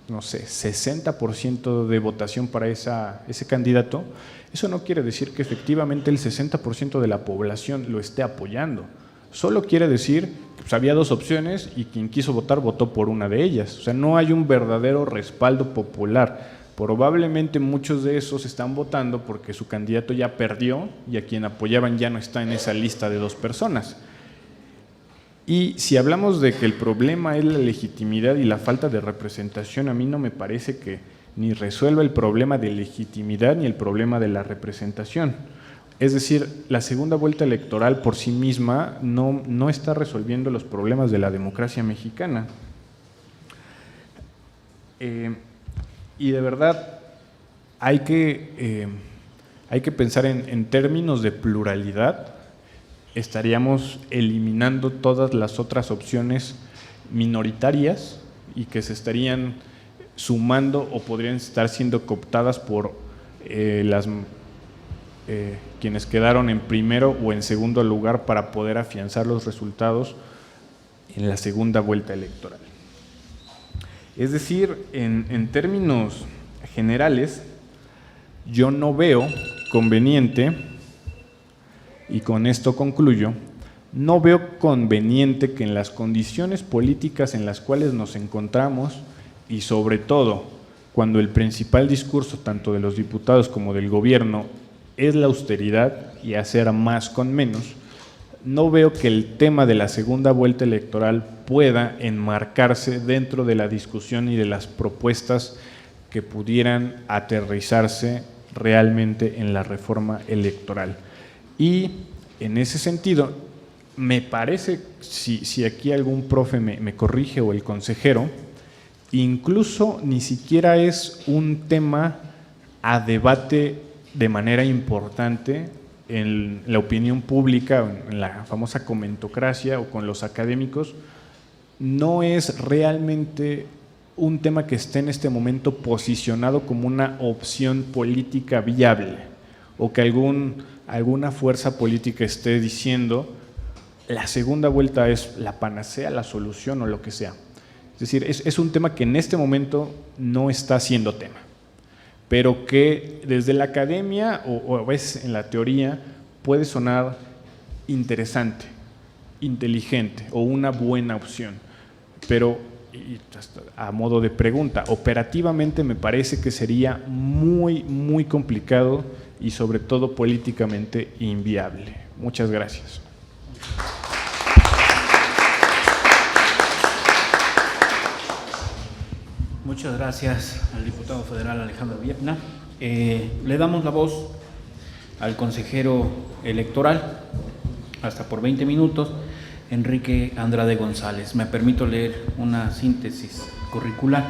no sé, 60% de votación para ese candidato. Eso no quiere decir que efectivamente el 60% de la población lo esté apoyando. Solo quiere decir que pues, había dos opciones y quien quiso votar votó por una de ellas. O sea, no hay un verdadero respaldo popular. Probablemente muchos de esos están votando porque su candidato ya perdió y a quien apoyaban ya no está en esa lista de dos personas. Y si hablamos de que el problema es la legitimidad y la falta de representación, a mí no me parece que ni resuelva el problema de legitimidad ni el problema de la representación. Es decir, la segunda vuelta electoral por sí misma no está resolviendo los problemas de la democracia mexicana. Y de verdad hay que pensar en términos de pluralidad. Estaríamos eliminando todas las otras opciones minoritarias y que se estarían sumando o podrían estar siendo cooptadas por quienes quedaron en primero o en segundo lugar para poder afianzar los resultados en la segunda vuelta electoral. Es decir, en términos generales, yo no veo conveniente, y con esto concluyo, no veo conveniente que en las condiciones políticas en las cuales nos encontramos y sobre todo cuando el principal discurso tanto de los diputados como del gobierno es la austeridad y hacer más con menos, no veo que el tema de la segunda vuelta electoral pueda enmarcarse dentro de la discusión y de las propuestas que pudieran aterrizarse realmente en la reforma electoral. Y en ese sentido, me parece, si aquí algún profe me corrige o el consejero, incluso ni siquiera es un tema a debate de manera importante en la opinión pública, en la famosa comentocracia o con los académicos, no es realmente un tema que esté en este momento posicionado como una opción política viable o que alguna fuerza política esté diciendo la segunda vuelta es la panacea, la solución o lo que sea. Es decir, es un tema que en este momento no está siendo tema, pero que desde la academia o a veces en la teoría puede sonar interesante, inteligente o una buena opción, pero a modo de pregunta, operativamente me parece que sería muy, muy complicado y sobre todo políticamente inviable. Muchas gracias. Muchas gracias al diputado federal Alejandro Viedma. Le damos la voz al consejero electoral, hasta por 20 minutos, Enrique Andrade González. Me permito leer una síntesis curricular.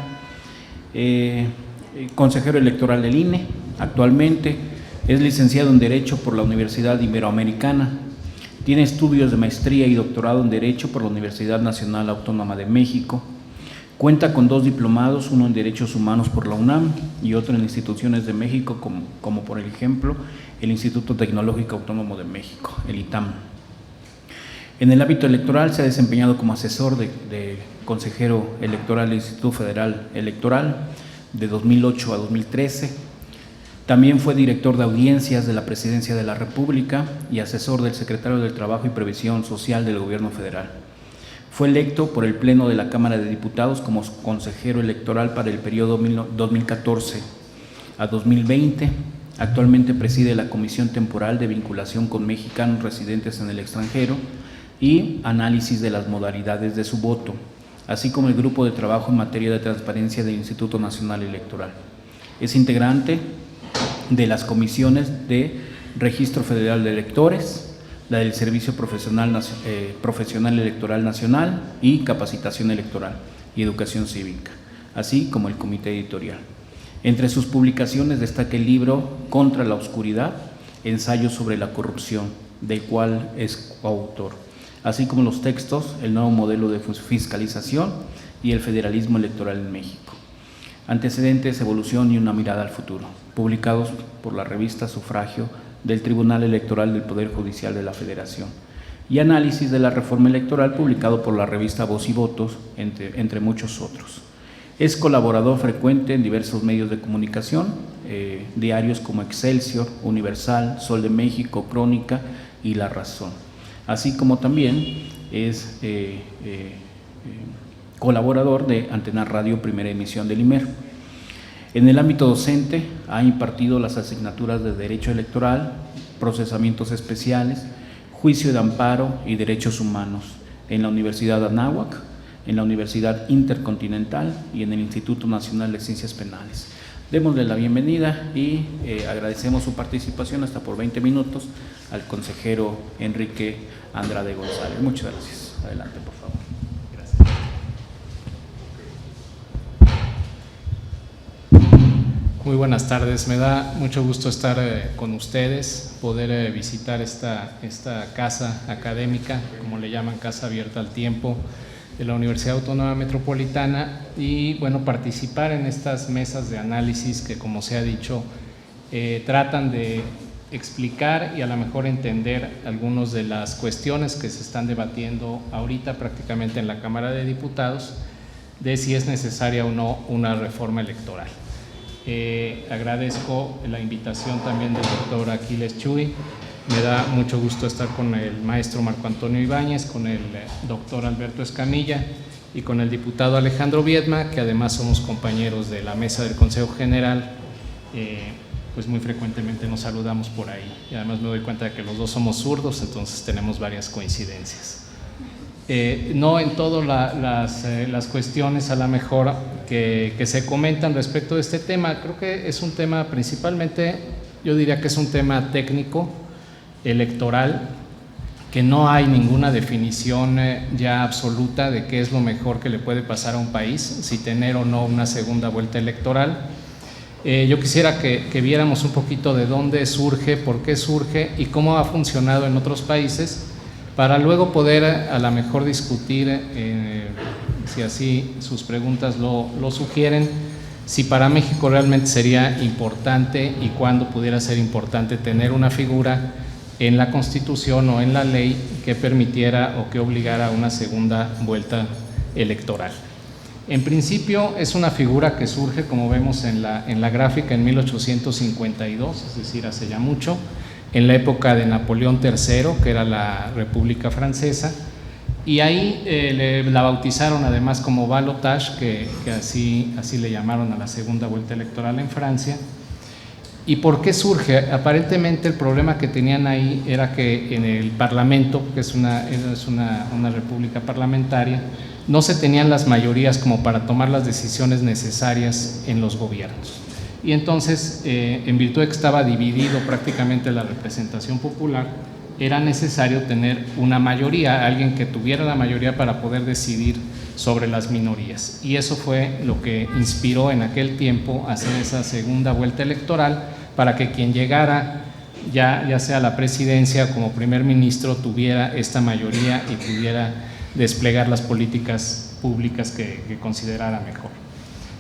Consejero electoral del INE, actualmente es licenciado en Derecho por la Universidad Iberoamericana, tiene estudios de maestría y doctorado en Derecho por la Universidad Nacional Autónoma de México, cuenta con 2 diplomados, uno en Derechos Humanos por la UNAM y otro en instituciones de México, como por ejemplo el Instituto Tecnológico Autónomo de México, el ITAM. En el ámbito electoral se ha desempeñado como asesor de consejero electoral del Instituto Federal Electoral, de 2008 a 2013. También fue director de audiencias de la Presidencia de la República y asesor del Secretario del Trabajo y Previsión Social del Gobierno Federal. Fue electo por el Pleno de la Cámara de Diputados como consejero electoral para el periodo 2014 a 2020. Actualmente preside la Comisión Temporal de Vinculación con Mexicanos Residentes en el Extranjero y análisis de las modalidades de su voto, así como el Grupo de Trabajo en Materia de Transparencia del Instituto Nacional Electoral. Es integrante de las comisiones de Registro Federal de Electores, la del Servicio Profesional Electoral Nacional y Capacitación Electoral y Educación Cívica, así como el Comité Editorial. Entre sus publicaciones destaca el libro Contra la Oscuridad, ensayo sobre la corrupción, del cual es coautor, así como los textos El nuevo modelo de fiscalización y El federalismo electoral en México. Antecedentes, evolución y una mirada al futuro, publicados por la revista Sufragio del Tribunal Electoral del Poder Judicial de la Federación, y análisis de la reforma electoral, publicado por la revista Voz y Votos, entre muchos otros. Es colaborador frecuente en diversos medios de comunicación, diarios como Excelsior, Universal, Sol de México, Crónica y La Razón, así como también es colaborador de Antena Radio Primera Emisión del IMER. En el ámbito docente ha impartido las asignaturas de Derecho Electoral, Procesamientos Especiales, Juicio de Amparo y Derechos Humanos en la Universidad Anáhuac, en la Universidad Intercontinental y en el Instituto Nacional de Ciencias Penales. Démosle la bienvenida y agradecemos su participación hasta por 20 minutos al consejero Enrique Andrade González. Muchas gracias. Adelante, por favor. Muy buenas tardes, me da mucho gusto estar con ustedes, poder visitar esta casa académica, como le llaman, Casa Abierta al Tiempo, de la Universidad Autónoma Metropolitana, y bueno, participar en estas mesas de análisis que, como se ha dicho, tratan de explicar y a lo mejor entender algunas de las cuestiones que se están debatiendo ahorita prácticamente en la Cámara de Diputados, de si es necesaria o no una reforma electoral. Agradezco la invitación también del doctor Aquiles Chuy. Me da mucho gusto estar con el maestro Marco Antonio Ibáñez, con el doctor Alberto Escamilla y con el diputado Alejandro Viedma, que además somos compañeros de la mesa del Consejo General. Pues muy frecuentemente nos saludamos por ahí, y además me doy cuenta de que los dos somos zurdos, entonces tenemos varias coincidencias. No en todas las cuestiones a lo mejor que se comentan respecto de este tema. Creo que es un tema principalmente, yo diría que es un tema técnico, electoral, que no hay ninguna definición ya absoluta de qué es lo mejor que le puede pasar a un país, si tener o no una segunda vuelta electoral. Yo quisiera que viéramos un poquito de dónde surge, por qué surge y cómo ha funcionado en otros países, para luego poder a lo mejor discutir, si así sus preguntas lo sugieren, si para México realmente sería importante y cuándo pudiera ser importante tener una figura en la Constitución o en la ley que permitiera o que obligara a una segunda vuelta electoral. En principio es una figura que surge, como vemos en la gráfica, en 1852, es decir, hace ya mucho, en la época de Napoleón III, que era la República Francesa, y ahí la bautizaron además como balotage, que así le llamaron a la segunda vuelta electoral en Francia. ¿Y por qué surge? Aparentemente el problema que tenían ahí era que en el Parlamento, que es una república parlamentaria, no se tenían las mayorías como para tomar las decisiones necesarias en los gobiernos. Y entonces, en virtud de que estaba dividido prácticamente la representación popular, era necesario tener una mayoría, alguien que tuviera la mayoría para poder decidir sobre las minorías. Y eso fue lo que inspiró en aquel tiempo hacer esa segunda vuelta electoral, para que quien llegara, ya sea a la presidencia como primer ministro, tuviera esta mayoría y pudiera desplegar las políticas públicas que considerara mejor.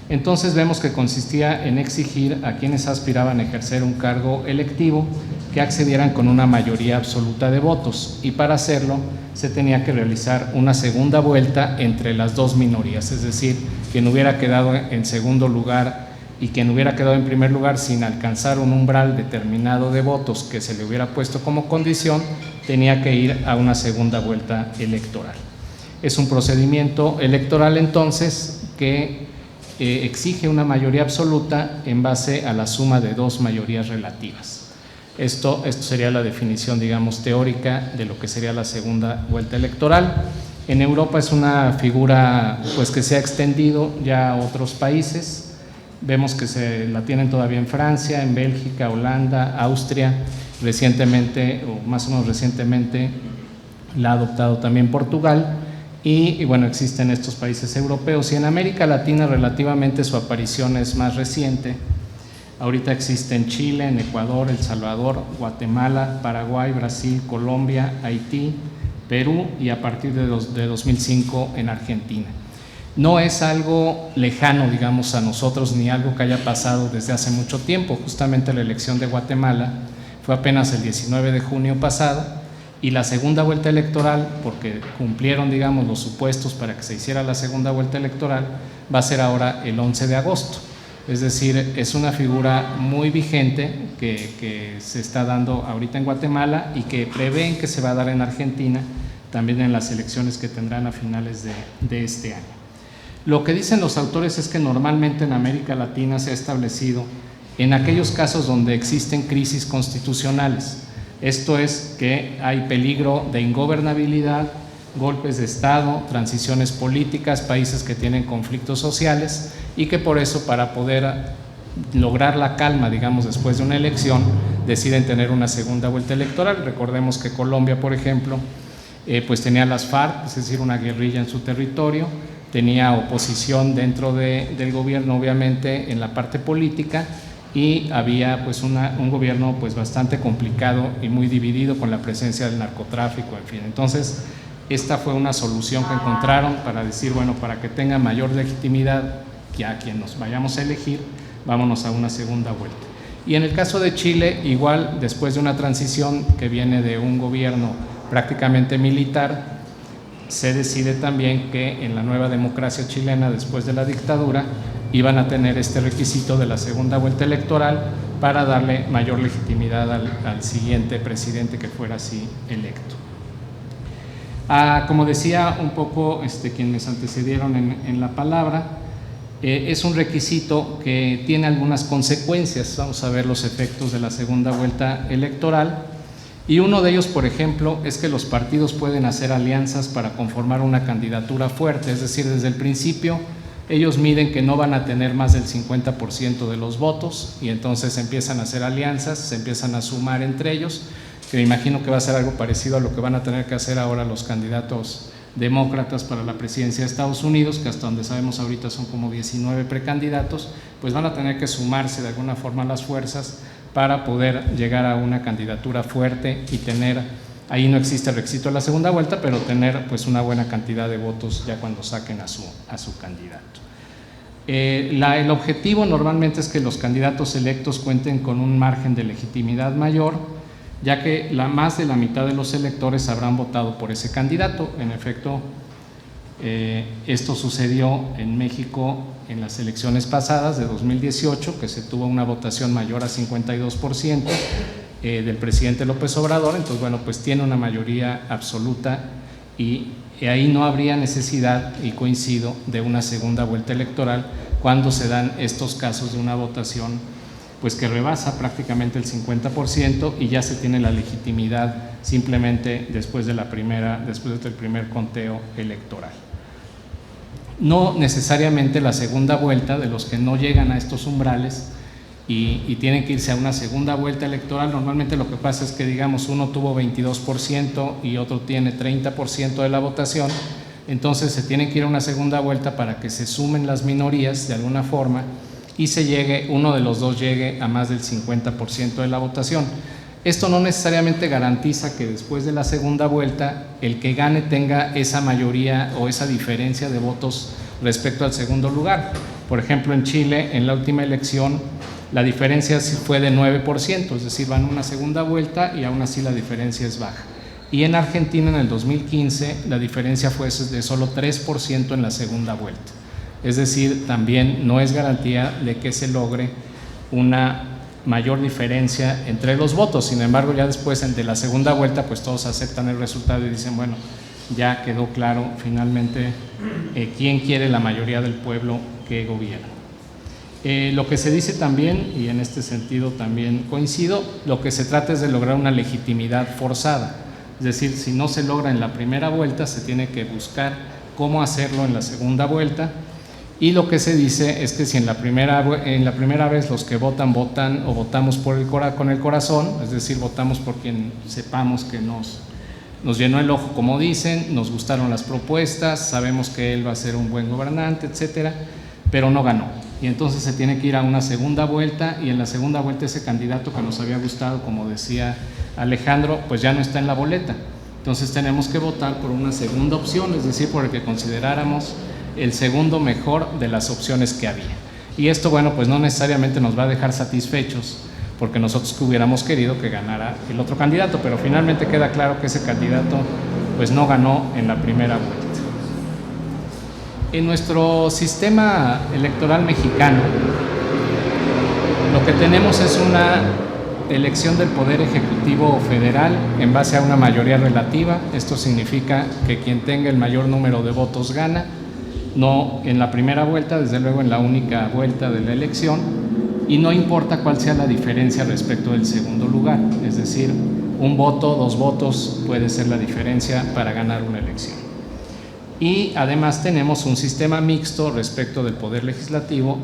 Entonces vemos que consistía en exigir a quienes aspiraban a ejercer un cargo electivo que accedieran con una mayoría absoluta de votos, y para hacerlo se tenía que realizar una segunda vuelta entre las dos minorías, es decir, quien hubiera quedado en segundo lugar y quien hubiera quedado en primer lugar sin alcanzar un umbral determinado de votos que se le hubiera puesto como condición, tenía que ir a una segunda vuelta electoral. Es un procedimiento electoral entonces que exige una mayoría absoluta en base a la suma de dos mayorías relativas. Esto sería la definición, digamos, teórica de lo que sería la segunda vuelta electoral. En Europa es una figura pues, que se ha extendido ya a otros países. Vemos que se la tienen todavía en Francia, en Bélgica, Holanda, Austria, recientemente, o más o menos recientemente, la ha adoptado también Portugal, y bueno, existen estos países europeos. Y en América Latina relativamente su aparición es más reciente. Ahorita existe en Chile, en Ecuador, El Salvador, Guatemala, Paraguay, Brasil, Colombia, Haití, Perú y a partir de 2005 en Argentina. No es algo lejano, digamos, a nosotros, ni algo que haya pasado desde hace mucho tiempo. Justamente la elección de Guatemala fue apenas el 19 de junio pasado, y la segunda vuelta electoral, porque cumplieron, digamos, los supuestos para que se hiciera la segunda vuelta electoral, va a ser ahora el 11 de agosto. Es decir, es una figura muy vigente que se está dando ahorita en Guatemala y que prevén que se va a dar en Argentina, también en las elecciones que tendrán a finales de este año. Lo que dicen los autores es que normalmente en América Latina se ha establecido en aquellos casos donde existen crisis constitucionales. Esto es que hay peligro de ingobernabilidad, golpes de Estado, transiciones políticas, países que tienen conflictos sociales, y que por eso, para poder lograr la calma, digamos, después de una elección, deciden tener una segunda vuelta electoral. Recordemos que Colombia, por ejemplo, pues tenía las FARC, es decir, una guerrilla en su territorio, tenía oposición dentro del gobierno, obviamente, en la parte política, y había pues un gobierno pues bastante complicado y muy dividido, con la presencia del narcotráfico, en fin. Entonces, esta fue una solución que encontraron para decir, bueno, para que tenga mayor legitimidad que a quien nos vayamos a elegir, vámonos a una segunda vuelta. Y en el caso de Chile, igual, después de una transición que viene de un gobierno prácticamente militar, se decide también que en la nueva democracia chilena, después de la dictadura, iban a tener este requisito de la segunda vuelta electoral para darle mayor legitimidad al siguiente presidente que fuera así electo. Como decía un poco quienes antecedieron en la palabra, es un requisito que tiene algunas consecuencias. Vamos a ver los efectos de la segunda vuelta electoral, y uno de ellos, por ejemplo, es que los partidos pueden hacer alianzas para conformar una candidatura fuerte. Es decir, desde el principio ellos miden que no van a tener más del 50% de los votos, y entonces empiezan a hacer alianzas, se empiezan a sumar entre ellos, que me imagino que va a ser algo parecido a lo que van a tener que hacer ahora los candidatos demócratas para la presidencia de Estados Unidos, que hasta donde sabemos ahorita son como 19 precandidatos. Pues van a tener que sumarse de alguna forma las fuerzas para poder llegar a una candidatura fuerte y tener, ahí no existe el requisito de la segunda vuelta, pero tener pues una buena cantidad de votos ya cuando saquen a su candidato. El objetivo normalmente es que los candidatos electos cuenten con un margen de legitimidad mayor, ya que más de la mitad de los electores habrán votado por ese candidato. En efecto, esto sucedió en México en las elecciones pasadas de 2018, que se tuvo una votación mayor a 52% del presidente López Obrador. Entonces, bueno, pues tiene una mayoría absoluta, y ahí no habría necesidad, y coincido, de una segunda vuelta electoral cuando se dan estos casos de una votación pues que rebasa prácticamente el 50%, y ya se tiene la legitimidad simplemente después del primer conteo electoral. No necesariamente la segunda vuelta, de los que no llegan a estos umbrales y tienen que irse a una segunda vuelta electoral, normalmente lo que pasa es que, digamos, uno tuvo 22% y otro tiene 30% de la votación, entonces se tiene que ir a una segunda vuelta para que se sumen las minorías de alguna forma y uno de los dos llegue a más del 50% de la votación. Esto no necesariamente garantiza que después de la segunda vuelta el que gane tenga esa mayoría o esa diferencia de votos respecto al segundo lugar. Por ejemplo, en Chile, en la última elección, la diferencia fue de 9%, es decir, van a una segunda vuelta y aún así la diferencia es baja. Y en Argentina, en el 2015, la diferencia fue de solo 3% en la segunda vuelta. Es decir, también no es garantía de que se logre una mayor diferencia entre los votos. Sin embargo, ya después de la segunda vuelta, pues todos aceptan el resultado y dicen, bueno, ya quedó claro finalmente quién quiere la mayoría del pueblo que gobierna. Lo que se dice también, y en este sentido también coincido, lo que se trata es de lograr una legitimidad forzada. Es decir, si no se logra en la primera vuelta, se tiene que buscar cómo hacerlo en la segunda vuelta. Y lo que se dice es que si en la primera vez los que votan o votamos con el corazón, es decir, votamos por quien sepamos que nos llenó el ojo, como dicen, nos gustaron las propuestas, sabemos que él va a ser un buen gobernante, etcétera, pero no ganó. Y entonces se tiene que ir a una segunda vuelta, y en la segunda vuelta ese candidato que nos había gustado, como decía Alejandro, pues ya no está en la boleta. Entonces tenemos que votar por una segunda opción, es decir, por el que consideráramos el segundo mejor de las opciones que había. Y esto, bueno, pues no necesariamente nos va a dejar satisfechos, porque nosotros hubiéramos querido que ganara el otro candidato, pero finalmente queda claro que ese candidato pues no ganó en la primera vuelta. En nuestro sistema electoral mexicano, lo que tenemos es una elección del Poder Ejecutivo Federal en base a una mayoría relativa. Esto significa que quien tenga el mayor número de votos gana, no en la primera vuelta, desde luego en la única vuelta de la elección, y no importa cuál sea la diferencia respecto del segundo lugar, es decir, un voto, 2 votos puede ser la diferencia para ganar una elección. Y además tenemos un sistema mixto respecto del Poder Legislativo,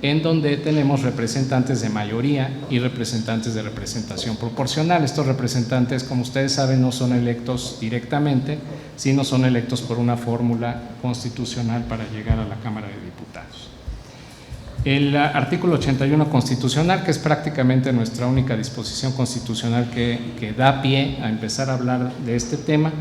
en donde tenemos representantes de mayoría y representantes de representación proporcional. Estos representantes, como ustedes saben, no son electos directamente, sino son electos por una fórmula constitucional para llegar a la Cámara de Diputados. El artículo 81 constitucional, que es prácticamente nuestra única disposición constitucional que da pie a empezar a hablar de este tema,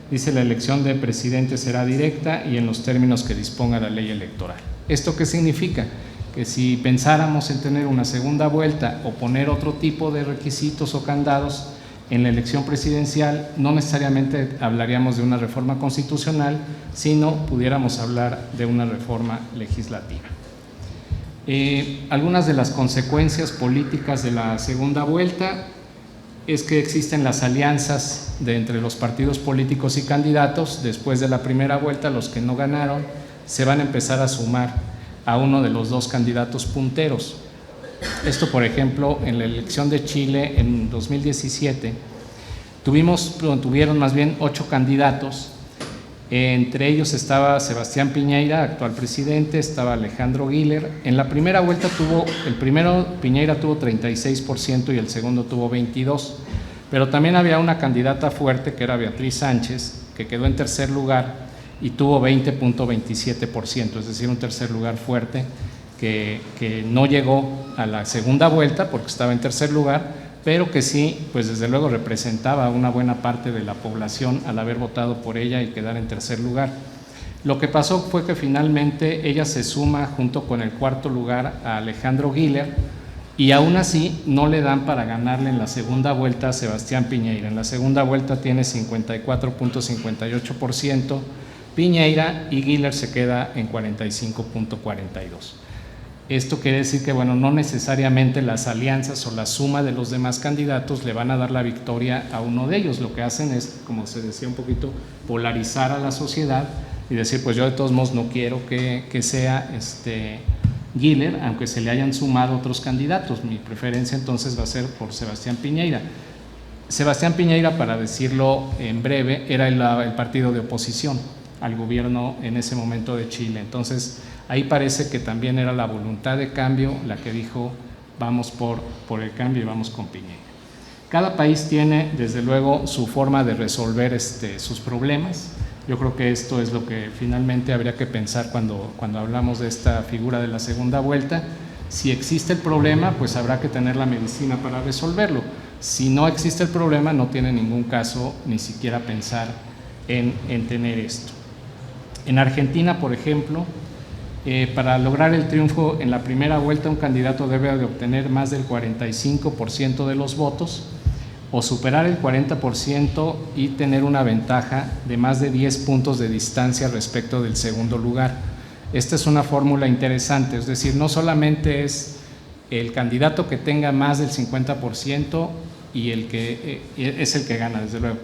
dice: la elección de presidente será directa y en los términos que disponga la ley electoral. ¿Esto qué significa? Que si pensáramos en tener una segunda vuelta o poner otro tipo de requisitos o candados en la elección presidencial, no necesariamente hablaríamos de una reforma constitucional, sino pudiéramos hablar de una reforma legislativa. Algunas de las consecuencias políticas de la segunda vuelta es que existen las alianzas entre los partidos políticos y candidatos. Después de la primera vuelta, los que no ganaron se van a empezar a sumar a uno de los 2 candidatos punteros. Esto, por ejemplo, en la elección de Chile en 2017, tuvieron más bien 8 candidatos. Entre ellos estaba Sebastián Piñera, actual presidente, estaba Alejandro Guiller. En la primera vuelta el primero Piñera tuvo 36% y el segundo tuvo 22%, pero también había una candidata fuerte que era Beatriz Sánchez, que quedó en tercer lugar y tuvo 20.27%, es decir, un tercer lugar fuerte que no llegó a la segunda vuelta porque estaba en tercer lugar, pero que sí, pues desde luego representaba a una buena parte de la población al haber votado por ella y quedar en tercer lugar. Lo que pasó fue que finalmente ella se suma junto con el cuarto lugar a Alejandro Guiller, y aún así no le dan para ganarle en la segunda vuelta a Sebastián Piñera. En la segunda vuelta tiene 54.58% Piñera y Guiller se queda en 45.42%. Esto quiere decir que, bueno, no necesariamente las alianzas o la suma de los demás candidatos le van a dar la victoria a uno de ellos. Lo que hacen es, como se decía un poquito, polarizar a la sociedad y decir, pues yo de todos modos no quiero que sea Guiller, aunque se le hayan sumado otros candidatos. Mi preferencia entonces va a ser por Sebastián Piñera. Sebastián Piñera, para decirlo en breve, era el partido de oposición al gobierno en ese momento de Chile. Entonces, ahí parece que también era la voluntad de cambio la que dijo, vamos por el cambio y vamos con Piñera. Cada país tiene, desde luego, su forma de resolver sus problemas. Yo creo que esto es lo que finalmente habría que pensar cuando hablamos de esta figura de la segunda vuelta. Si existe el problema, pues habrá que tener la medicina para resolverlo. Si no existe el problema, no tiene ningún caso ni siquiera pensar en tener esto. En Argentina, por ejemplo, para lograr el triunfo en la primera vuelta, un candidato debe de obtener más del 45% de los votos o superar el 40% y tener una ventaja de más de 10 puntos de distancia respecto del segundo lugar. esta es una fórmula interesante, es decir, no solamente es el candidato que tenga más del 50% y el que es el que gana, desde luego.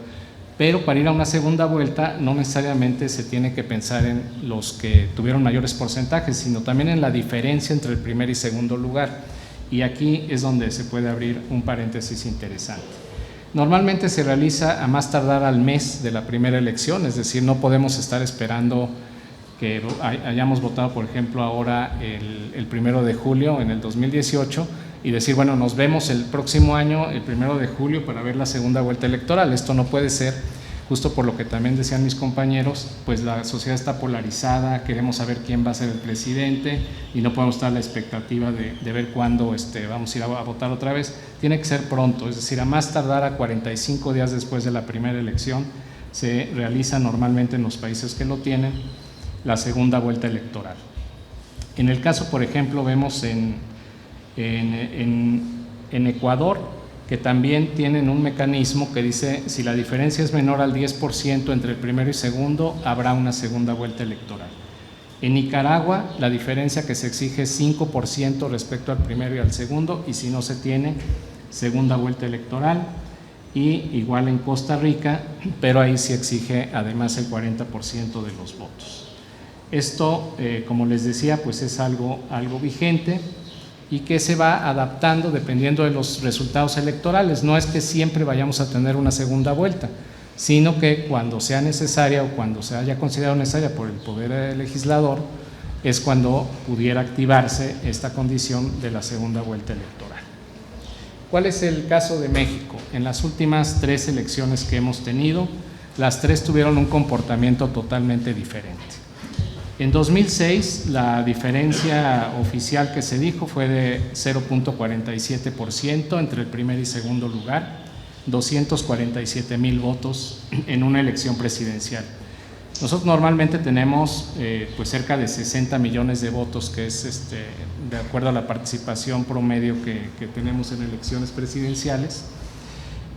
Pero para ir a una segunda vuelta no necesariamente se tiene que pensar en los que tuvieron mayores porcentajes, sino también en la diferencia entre el primer y segundo lugar. Y aquí es donde se puede abrir un paréntesis interesante. Normalmente se realiza a más tardar al mes de la primera elección, es decir, no podemos estar esperando que hayamos votado, por ejemplo, ahora el 1 de julio en el 2018 y decir, bueno, nos vemos el próximo año, el 1 de julio, para ver la segunda vuelta electoral. Esto no puede ser, justo por lo que también decían mis compañeros, pues la sociedad está polarizada, queremos saber quién va a ser el presidente y no podemos estar a la expectativa de ver cuándo vamos a ir a votar otra vez. Tiene que ser pronto, es decir, a más tardar a 45 días después de la primera elección se realiza normalmente en los países que lo tienen la segunda vuelta electoral. En el caso, por ejemplo, vemos en Ecuador, que también tienen un mecanismo que dice, si la diferencia es menor al 10% entre el primero y segundo, habrá una segunda vuelta electoral. En Nicaragua, la diferencia que se exige es 5% respecto al primero y al segundo, y si no se tiene, segunda vuelta electoral. Y igual en Costa Rica, pero ahí sí exige además el 40% de los votos. Esto, como les decía, pues es algo vigente y que se va adaptando dependiendo de los resultados electorales. No es que siempre vayamos a tener una segunda vuelta, sino que cuando sea necesaria o cuando se haya considerado necesaria por el Poder Legislador, es cuando pudiera activarse esta condición de la segunda vuelta electoral. ¿Cuál es el caso de México? En las últimas 3 elecciones que hemos tenido, las 3 tuvieron un comportamiento totalmente diferente. En 2006, la diferencia oficial que se dijo fue de 0.47% entre el primer y segundo lugar, 247,000 votos en una elección presidencial. Nosotros normalmente tenemos pues cerca de 60 millones de votos, que es de acuerdo a la participación promedio que tenemos en elecciones presidenciales.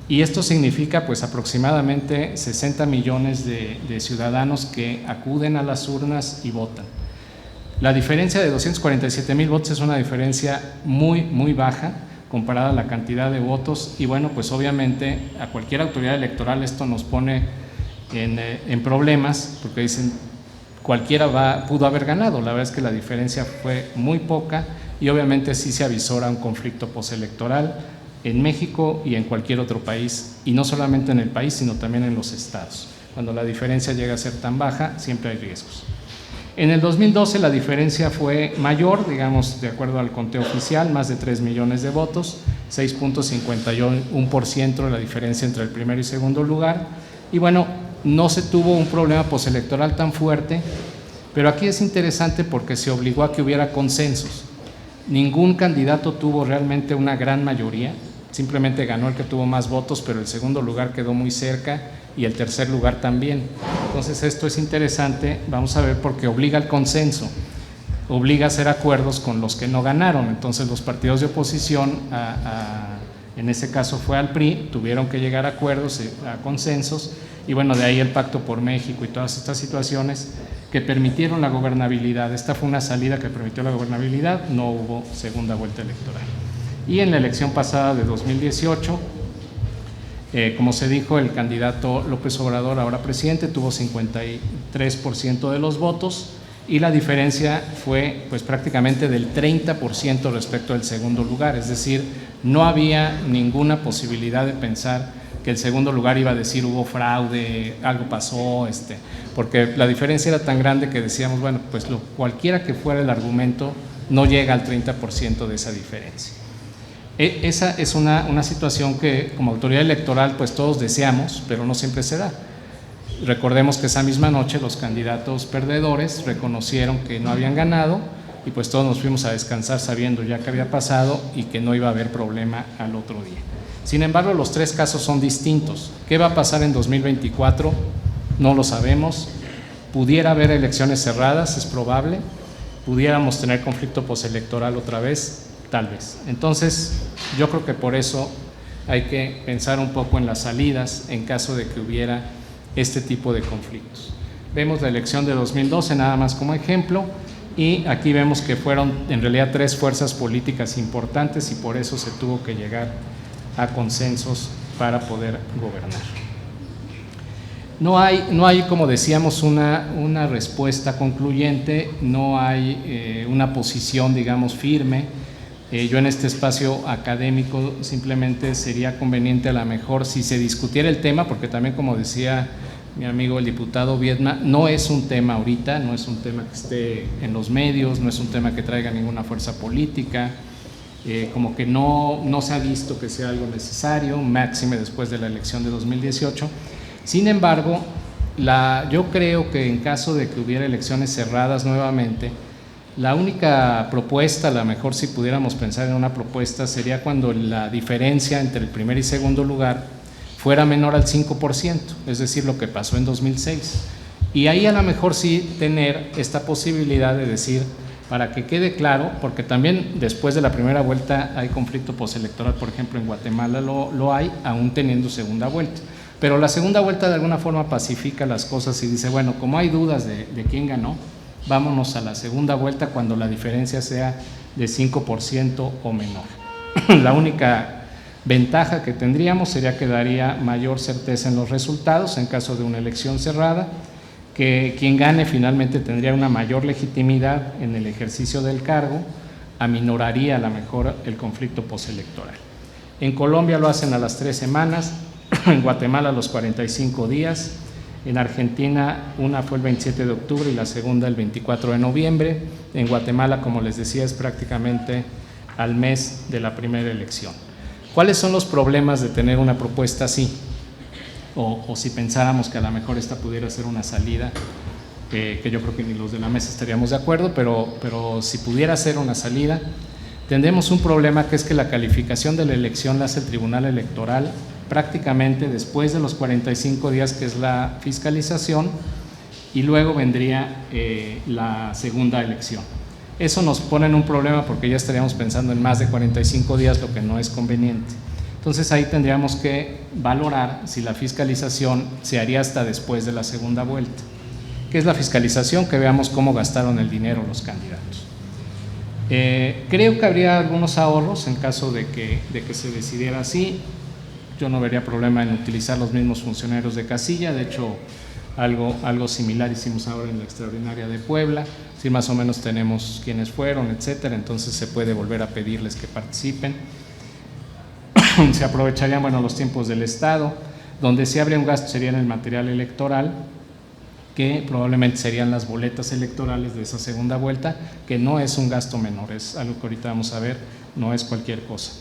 Y esto significa pues aproximadamente 60 millones de ciudadanos que acuden a las urnas y votan. La diferencia de 247,000 votos es una diferencia muy baja comparada a la cantidad de votos, y bueno, pues obviamente a cualquier autoridad electoral esto nos pone en problemas, porque dicen cualquiera pudo haber ganado. La verdad es que la diferencia fue muy poca y obviamente sí se avisora un conflicto postelectoral en México y en cualquier otro país, y no solamente en el país, sino también en los estados. Cuando la diferencia llega a ser tan baja, siempre hay riesgos. En el 2012 la diferencia fue mayor, digamos, de acuerdo al conteo oficial, más de 3 millones de votos, 6.51% de la diferencia entre el primero y segundo lugar, y bueno, no se tuvo un problema postelectoral tan fuerte, pero aquí es interesante porque se obligó a que hubiera consensos. Ningún candidato tuvo realmente una gran mayoría, simplemente ganó el que tuvo más votos, pero el segundo lugar quedó muy cerca y el tercer lugar también. Entonces esto es interesante, vamos a ver, porque obliga al consenso, obliga a hacer acuerdos con los que no ganaron. Entonces los partidos de oposición, en ese caso fue al PRI, tuvieron que llegar a acuerdos, a consensos, y bueno, de ahí el Pacto por México y todas estas situaciones que permitieron la gobernabilidad. Esta fue una salida que permitió la gobernabilidad, no hubo segunda vuelta electoral. Y en la elección pasada de 2018, como se dijo, el candidato López Obrador, ahora presidente, tuvo 53% de los votos, y la diferencia fue pues prácticamente del 30% respecto al segundo lugar, es decir, no había ninguna posibilidad de pensar que el segundo lugar iba a decir hubo fraude, algo pasó, porque la diferencia era tan grande que decíamos, bueno, pues cualquiera que fuera el argumento no llega al 30% de esa diferencia. Esa es una situación que como autoridad electoral pues todos deseamos, pero no siempre se da. Recordemos que esa misma noche los candidatos perdedores reconocieron que no habían ganado y pues todos nos fuimos a descansar sabiendo ya que había pasado y que no iba a haber problema al otro día. Sin embargo, los tres casos son distintos. ¿Qué va a pasar en 2024? No lo sabemos. Pudiera haber elecciones cerradas, es probable. Pudiéramos tener conflicto postelectoral otra vez, tal vez. Entonces, yo creo que por eso hay que pensar un poco en las salidas en caso de que hubiera este tipo de conflictos. Vemos la elección de 2012 nada más como ejemplo, y aquí vemos que fueron en realidad 3 fuerzas políticas importantes y por eso se tuvo que llegar a consensos para poder gobernar. No hay, como decíamos, una respuesta concluyente, no hay una posición, digamos, firme. Yo en este espacio académico simplemente sería conveniente a lo mejor si se discutiera el tema, porque también, como decía mi amigo el diputado Biedma, no es un tema ahorita, no es un tema que esté en los medios, no es un tema que traiga ninguna fuerza política, como que no se ha visto que sea algo necesario, máxime después de la elección de 2018. Sin embargo, yo creo que en caso de que hubiera elecciones cerradas nuevamente, la única propuesta, a lo mejor si pudiéramos pensar en una propuesta, sería cuando la diferencia entre el primer y segundo lugar fuera menor al 5%, es decir, lo que pasó en 2006. Y ahí a lo mejor sí tener esta posibilidad de decir, para que quede claro, porque también después de la primera vuelta hay conflicto postelectoral, por ejemplo en Guatemala lo hay, aún teniendo segunda vuelta. Pero la segunda vuelta de alguna forma pacifica las cosas y dice, bueno, como hay dudas de quién ganó, vámonos a la segunda vuelta cuando la diferencia sea de 5% o menor. La única ventaja que tendríamos sería que daría mayor certeza en los resultados en caso de una elección cerrada, que quien gane finalmente tendría una mayor legitimidad en el ejercicio del cargo, aminoraría a lo mejor el conflicto postelectoral. En Colombia lo hacen a las 3 semanas, en Guatemala a los 45 días, en Argentina una fue el 27 de octubre y la segunda el 24 de noviembre, en Guatemala, como les decía, es prácticamente al mes de la primera elección. ¿Cuáles son los problemas de tener una propuesta así? O si pensáramos que a lo mejor esta pudiera ser una salida, que yo creo que ni los de la mesa estaríamos de acuerdo, pero si pudiera ser una salida, tendremos un problema que es que la calificación de la elección la hace el Tribunal Electoral prácticamente después de los 45 días, que es la fiscalización, y luego vendría la segunda elección. Eso nos pone en un problema porque ya estaríamos pensando en más de 45 días, lo que no es conveniente. Entonces ahí tendríamos que valorar si la fiscalización se haría hasta después de la segunda vuelta. ¿Qué es la fiscalización? Que veamos cómo gastaron el dinero los candidatos. Creo que habría algunos ahorros en caso de que se decidiera así. Yo no vería problema en utilizar los mismos funcionarios de casilla, de hecho algo similar hicimos ahora en la extraordinaria de Puebla, si más o menos tenemos quiénes fueron, etcétera, entonces se puede volver a pedirles que participen. Se aprovecharían, bueno, los tiempos del Estado, donde sí habría un gasto sería en el material electoral, que probablemente serían las boletas electorales de esa segunda vuelta, que no es un gasto menor, es algo que ahorita vamos a ver, no es cualquier cosa.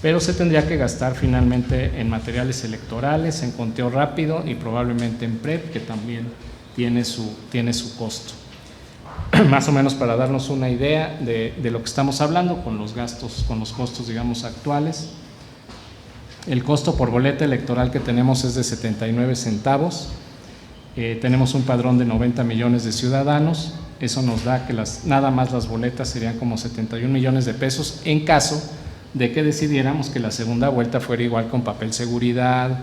Pero se tendría que gastar finalmente en materiales electorales, en conteo rápido y probablemente en PREP, que también tiene su costo. Más o menos para darnos una idea de lo que estamos hablando con los gastos, con los costos, digamos, actuales. El costo por boleta electoral que tenemos es de 79 centavos. Tenemos un padrón de 90 millones de ciudadanos. Eso nos da que nada más las boletas serían como 71 millones de pesos en caso de que decidiéramos que la segunda vuelta fuera igual con papel seguridad,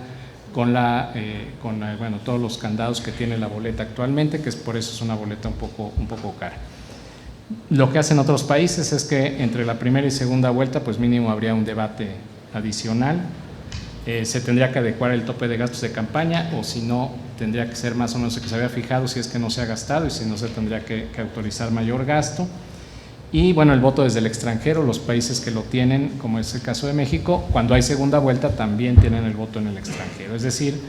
con bueno, todos los candados que tiene la boleta actualmente, que por eso es una boleta un poco cara. Lo que hacen otros países es que entre la primera y segunda vuelta, pues mínimo habría un debate adicional. Se tendría que adecuar el tope de gastos de campaña, o si no, tendría que ser más o menos el que se había fijado si es que no se ha gastado, y si no, se tendría que autorizar mayor gasto. Y bueno, el voto desde el extranjero, los países que lo tienen, como es el caso de México, cuando hay segunda vuelta también tienen el voto en el extranjero. Es decir,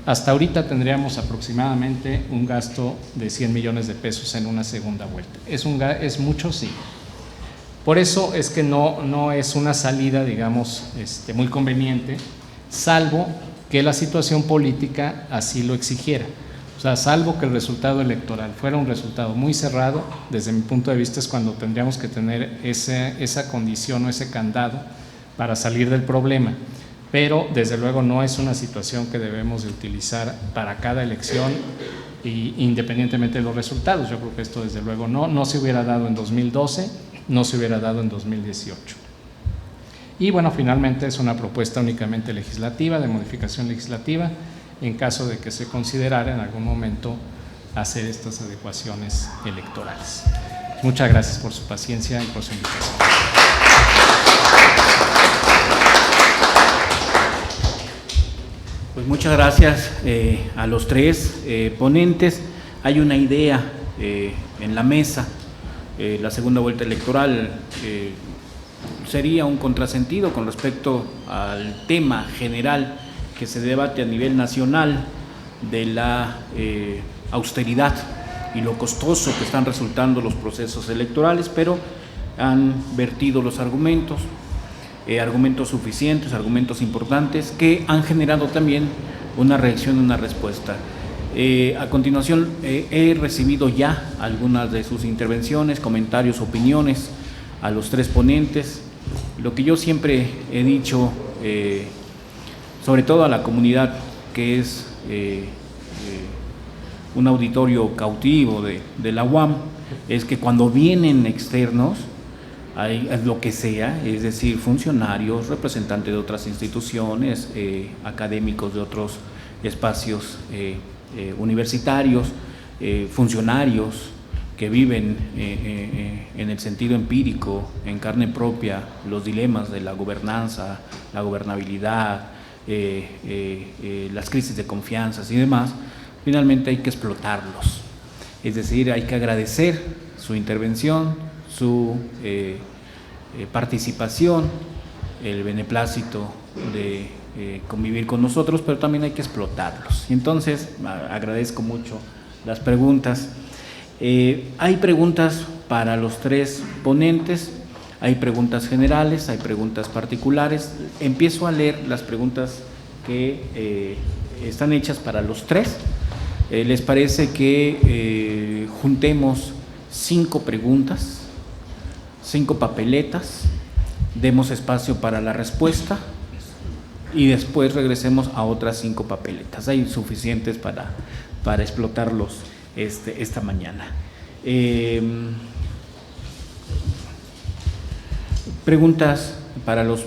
hasta ahorita tendríamos aproximadamente un gasto de 100 millones de pesos en una segunda vuelta. ¿Es mucho? Sí. Por eso es que no es una salida, digamos, muy conveniente, salvo que la situación política así lo exigiera. O sea, salvo que el resultado electoral fuera un resultado muy cerrado, desde mi punto de vista es cuando tendríamos que tener esa condición o ese candado para salir del problema. Pero desde luego no es una situación que debemos de utilizar para cada elección, independientemente de los resultados. Yo creo que esto desde luego no se hubiera dado en 2012, no se hubiera dado en 2018. Y bueno, finalmente es una propuesta únicamente legislativa, de modificación legislativa, en caso de que se considerara en algún momento hacer estas adecuaciones electorales. Muchas gracias por su paciencia y por su invitación. Pues muchas gracias a los tres ponentes. Hay una idea en la mesa. La segunda vuelta electoral sería un contrasentido con respecto al tema general que se debate a nivel nacional de la austeridad y lo costoso que están resultando los procesos electorales, pero han vertido los argumentos suficientes, argumentos importantes que han generado también una reacción, una respuesta. A continuación he recibido ya algunas de sus intervenciones, comentarios, opiniones a los tres ponentes. Lo que yo siempre he dicho, sobre todo a la comunidad que es un auditorio cautivo de la UAM, es que cuando vienen externos, hay lo que sea, es decir, funcionarios, representantes de otras instituciones, académicos de otros espacios universitarios, funcionarios que viven en el sentido empírico, en carne propia, los dilemas de la gobernanza, la gobernabilidad, las crisis de confianza y demás. Finalmente hay que explotarlos, es decir, hay que agradecer su intervención, su participación, el beneplácito de convivir con nosotros, pero también hay que explotarlos. Y entonces agradezco mucho las preguntas. Hay preguntas para los tres ponentes, hay preguntas generales, hay preguntas particulares. Empiezo a leer las preguntas que están hechas para los tres. ¿Les parece que juntemos 5 preguntas, 5 papeletas, demos espacio para la respuesta y después regresemos a otras 5 papeletas? Hay suficientes para explotarlos esta mañana. Preguntas para los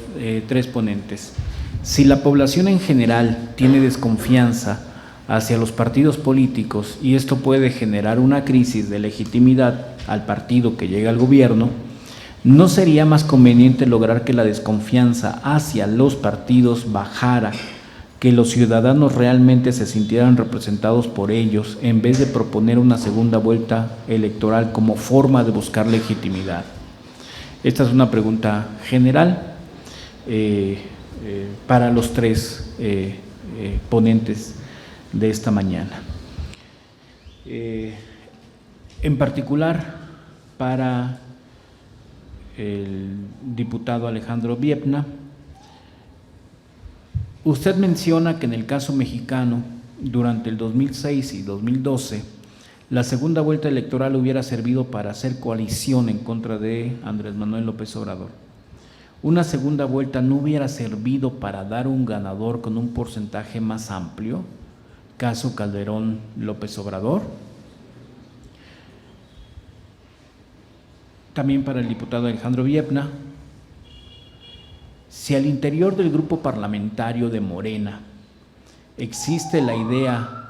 tres ponentes. Si la población en general tiene desconfianza hacia los partidos políticos y esto puede generar una crisis de legitimidad al partido que llega al gobierno, ¿no sería más conveniente lograr que la desconfianza hacia los partidos bajara, que los ciudadanos realmente se sintieran representados por ellos, en vez de proponer una segunda vuelta electoral como forma de buscar legitimidad? Esta es una pregunta general para los tres ponentes de esta mañana. En particular para el diputado Alejandro Viedma, usted menciona que en el caso mexicano, durante el 2006 y 2012, la segunda vuelta electoral hubiera servido para hacer coalición en contra de Andrés Manuel López Obrador. ¿Una segunda vuelta no hubiera servido para dar un ganador con un porcentaje más amplio? Caso Calderón López Obrador. También para el diputado Alejandro Viedma, si al interior del grupo parlamentario de Morena existe la idea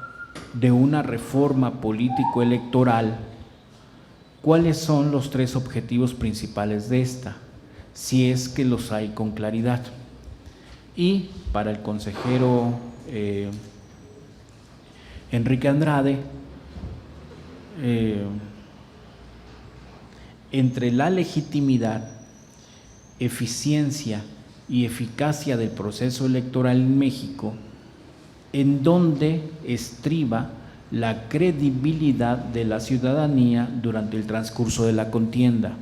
de una reforma político-electoral, ¿cuáles son los 3 objetivos principales de esta? Si es que los hay con claridad. Y para el consejero Enrique Andrade, entre la legitimidad, eficiencia y eficacia del proceso electoral en México, ¿en dónde estriba la credibilidad de la ciudadanía durante el transcurso de la contienda?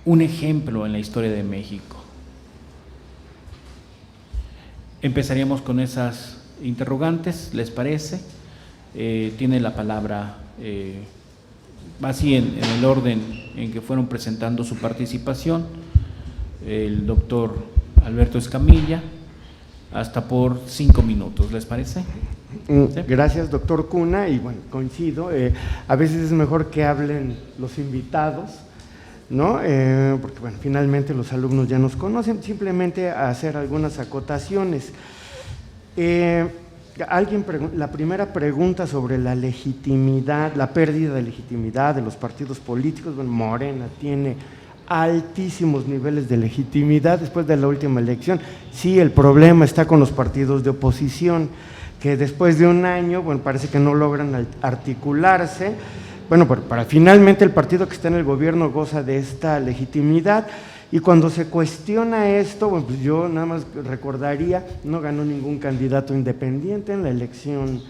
Un ejemplo en la historia de México. Empezaríamos con esas interrogantes, ¿les parece? Tiene la palabra, así en el orden en que fueron presentando su participación, el doctor Alberto Escamilla, hasta por 5 minutos, ¿les parece? ¿Sí? Gracias, doctor Cuna, y bueno, coincido, a veces es mejor que hablen los invitados, ¿no? Porque bueno, finalmente los alumnos ya nos conocen, simplemente hacer algunas acotaciones. La primera pregunta sobre la legitimidad, la pérdida de legitimidad de los partidos políticos. Bueno, Morena tiene altísimos niveles de legitimidad después de la última elección. Sí, el problema está con los partidos de oposición, que después de un año, bueno, parece que no logran articularse. Bueno, para finalmente el partido que está en el gobierno goza de esta legitimidad. Y cuando se cuestiona esto, bueno, pues yo nada más recordaría, no ganó ningún candidato independiente en la elección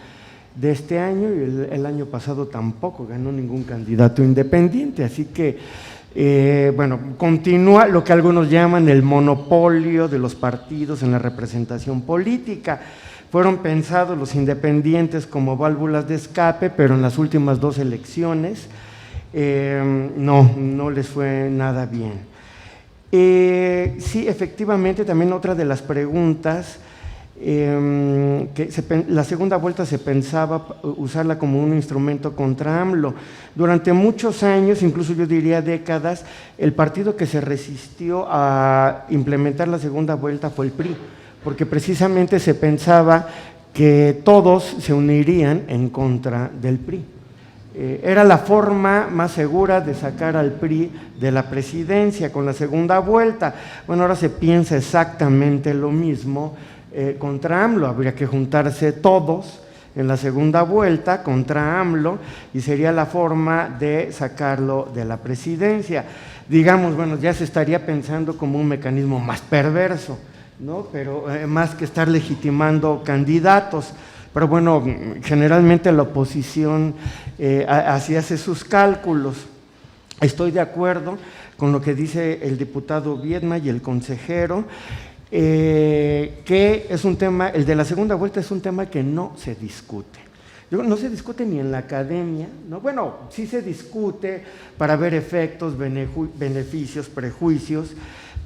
de este año, y el año pasado tampoco ganó ningún candidato independiente, así que, bueno, continúa lo que algunos llaman el monopolio de los partidos en la representación política. Fueron pensados los independientes como válvulas de escape, pero en las últimas 2 elecciones no les fue nada bien. Sí, efectivamente, también otra de las preguntas, la segunda vuelta se pensaba usarla como un instrumento contra AMLO. Durante muchos años, incluso yo diría décadas, el partido que se resistió a implementar la segunda vuelta fue el PRI, porque precisamente se pensaba que todos se unirían en contra del PRI. Era la forma más segura de sacar al PRI de la presidencia con la segunda vuelta. Bueno, ahora se piensa exactamente lo mismo contra AMLO. Habría que juntarse todos en la segunda vuelta contra AMLO y sería la forma de sacarlo de la presidencia. Digamos, bueno, ya se estaría pensando como un mecanismo más perverso, ¿no? Pero más que estar legitimando candidatos. Pero bueno, generalmente la oposición así hace sus cálculos. Estoy de acuerdo con lo que dice el diputado Biedma y el consejero, que es un tema, el de la segunda vuelta es un tema que no se discute. No se discute ni en la academia, ¿no? Bueno, sí se discute para ver efectos, beneficios, prejuicios,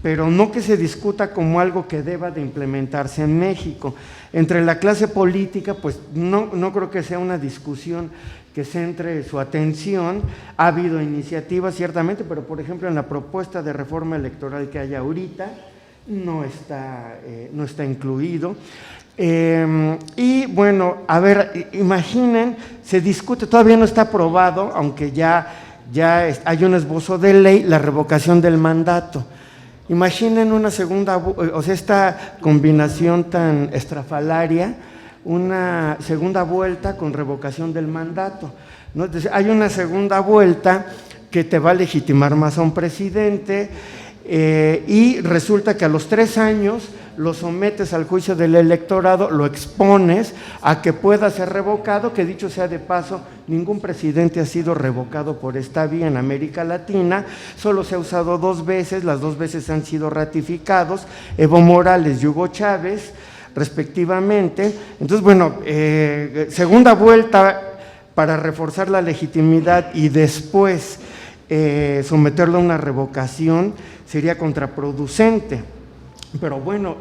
pero no que se discuta como algo que deba de implementarse en México. Entre la clase política, pues no creo que sea una discusión que centre su atención. Ha habido iniciativas, ciertamente, pero por ejemplo en la propuesta de reforma electoral que hay ahorita, no está incluido. Y bueno, a ver, imaginen, se discute, todavía no está aprobado, aunque ya hay un esbozo de ley, la revocación del mandato. Imaginen una segunda, o sea, esta combinación tan estrafalaria, una segunda vuelta con revocación del mandato, ¿no? Entonces, hay una segunda vuelta que te va a legitimar más a un presidente y resulta que a los 3 años lo sometes al juicio del electorado, lo expones a que pueda ser revocado, que dicho sea de paso, ningún presidente ha sido revocado por esta vía en América Latina, solo se ha usado 2 veces, las 2 veces han sido ratificados, Evo Morales y Hugo Chávez, respectivamente. Entonces, bueno, segunda vuelta para reforzar la legitimidad y después someterlo a una revocación sería contraproducente. Pero bueno,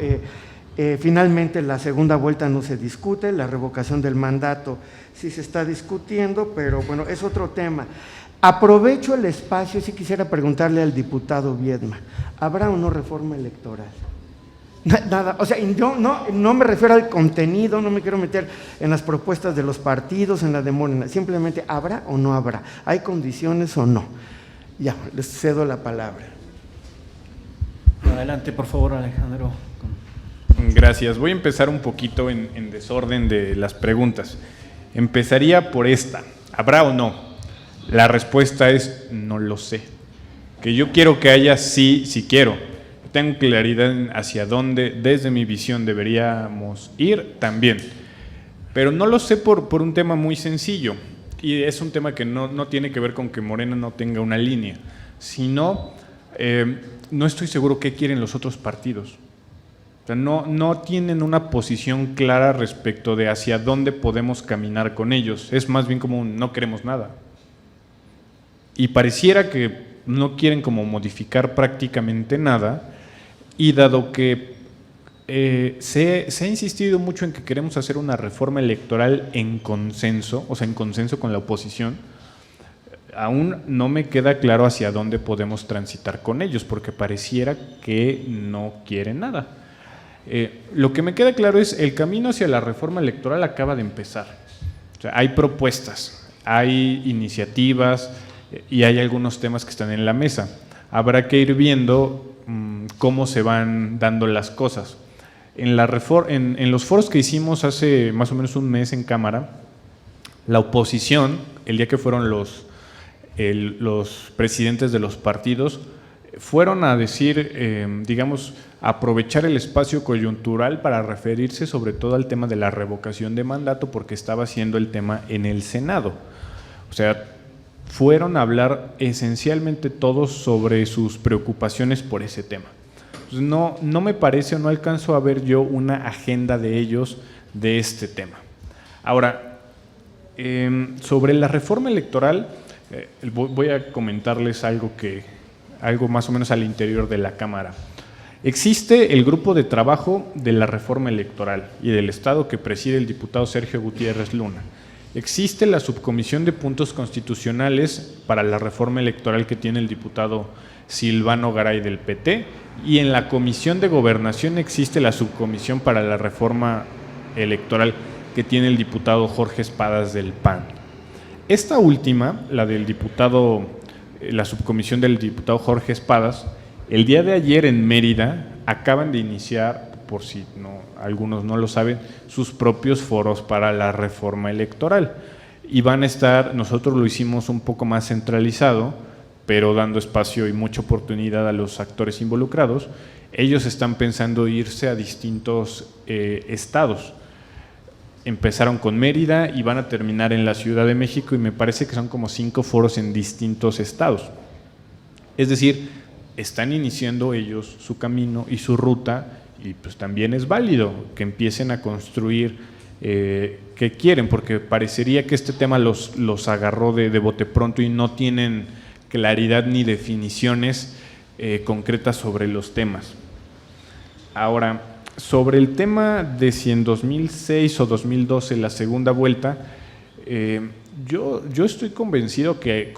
finalmente la segunda vuelta no se discute, la revocación del mandato sí se está discutiendo, pero bueno, es otro tema. Aprovecho el espacio, si quisiera preguntarle al diputado Biedma, ¿habrá o no reforma electoral? Nada, o sea, yo no me refiero al contenido, no me quiero meter en las propuestas de los partidos, en la de Morena, simplemente ¿habrá o no habrá? ¿Hay condiciones o no? Ya, les cedo la palabra. Adelante, por favor, Alejandro. Gracias. Voy a empezar un poquito en desorden de las preguntas. Empezaría por esta. ¿Habrá o no? La respuesta es no lo sé. Que yo quiero que haya, sí quiero. Tengo claridad hacia dónde, desde mi visión, deberíamos ir también. Pero no lo sé por un tema muy sencillo. Y es un tema que no tiene que ver con que Morena no tenga una línea, sino no estoy seguro qué quieren los otros partidos. O sea, no tienen una posición clara respecto de hacia dónde podemos caminar con ellos. Es más bien como no queremos nada. Y pareciera que no quieren como modificar prácticamente nada, y dado que se ha insistido mucho en que queremos hacer una reforma electoral en consenso, o sea, en consenso con la oposición, aún no me queda claro hacia dónde podemos transitar con ellos, porque pareciera que no quieren nada. Lo que me queda claro es el camino hacia la reforma electoral acaba de empezar. O sea, hay propuestas, hay iniciativas y hay algunos temas que están en la mesa. Habrá que ir viendo cómo se van dando las cosas. En los foros que hicimos hace más o menos un mes en Cámara, la oposición, el día que fueron los presidentes de los partidos, fueron a decir, digamos, aprovechar el espacio coyuntural para referirse sobre todo al tema de la revocación de mandato, porque estaba siendo el tema en el Senado. O sea, fueron a hablar esencialmente todos sobre sus preocupaciones por ese tema. Entonces, no me parece o no alcanzo a ver yo una agenda de ellos de este tema. Ahora, sobre la reforma electoral, voy a comentarles algo más o menos al interior de la Cámara. Existe el grupo de trabajo de la reforma electoral y del Estado que preside el diputado Sergio Gutiérrez Luna. Existe la subcomisión de puntos constitucionales para la reforma electoral que tiene el diputado Silvano Garay del PT, y en la Comisión de Gobernación existe la subcomisión para la reforma electoral que tiene el diputado Jorge Espadas del PAN. Esta última, la subcomisión del diputado Jorge Espadas, el día de ayer en Mérida acaban de iniciar, por si algunos no lo saben, sus propios foros para la reforma electoral. Y van a estar, nosotros lo hicimos un poco más centralizado, pero dando espacio y mucha oportunidad a los actores involucrados. Ellos están pensando irse a distintos estados. Empezaron con Mérida y van a terminar en la Ciudad de México, y me parece que son como 5 foros en distintos estados. Es decir, están iniciando ellos su camino y su ruta, y pues también es válido que empiecen a construir qué quieren, porque parecería que este tema los agarró de bote pronto y no tienen claridad ni definiciones concretas sobre los temas. Ahora, sobre el tema de si en 2006 o 2012 la segunda vuelta, yo estoy convencido que,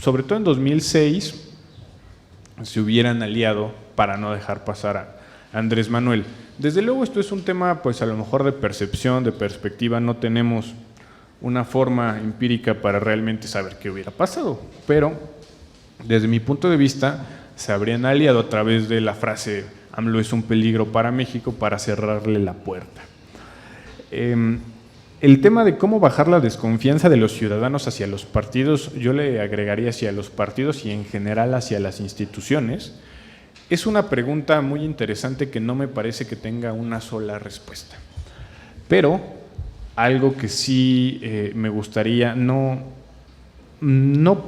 sobre todo en 2006, se hubieran aliado para no dejar pasar a Andrés Manuel. Desde luego esto es un tema, pues a lo mejor de percepción, de perspectiva, no tenemos una forma empírica para realmente saber qué hubiera pasado, pero desde mi punto de vista se habrían aliado a través de la frase AMLO es un peligro para México, para cerrarle la puerta. El tema de cómo bajar la desconfianza de los ciudadanos hacia los partidos, yo le agregaría hacia los partidos y en general hacia las instituciones, es una pregunta muy interesante que no me parece que tenga una sola respuesta. Pero algo que sí me gustaría no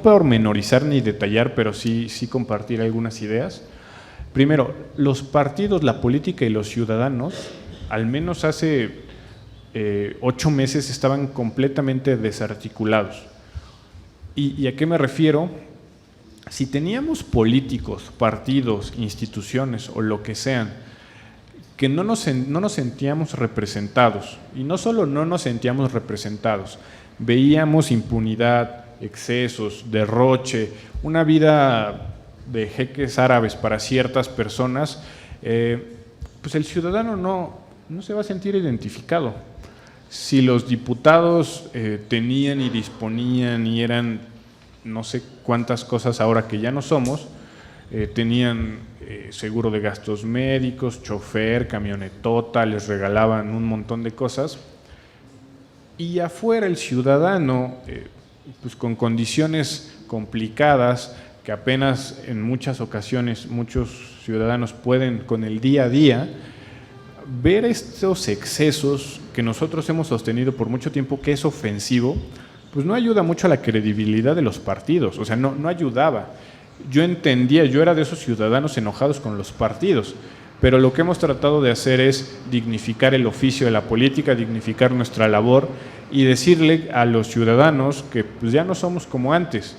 pormenorizar ni detallar, pero sí compartir algunas ideas. Primero, los partidos, la política y los ciudadanos, al menos hace 8 meses, estaban completamente desarticulados. ¿Y a qué me refiero? Si teníamos políticos, partidos, instituciones o lo que sean, que no nos sentíamos representados, y no solo no nos sentíamos representados, veíamos impunidad, excesos, derroche, una vida de jeques árabes para ciertas personas, pues el ciudadano no se va a sentir identificado. Si los diputados tenían y disponían y eran no sé cuántas cosas ahora que ya no somos, tenían seguro de gastos médicos, chofer, camionetota, les regalaban un montón de cosas, y afuera el ciudadano, pues con condiciones complicadas, que apenas en muchas ocasiones muchos ciudadanos pueden con el día a día, ver estos excesos que nosotros hemos sostenido por mucho tiempo que es ofensivo, pues no ayuda mucho a la credibilidad de los partidos, o sea, no ayudaba. Yo entendía, yo era de esos ciudadanos enojados con los partidos, pero lo que hemos tratado de hacer es dignificar el oficio de la política, dignificar nuestra labor y decirle a los ciudadanos que pues ya no somos como antes.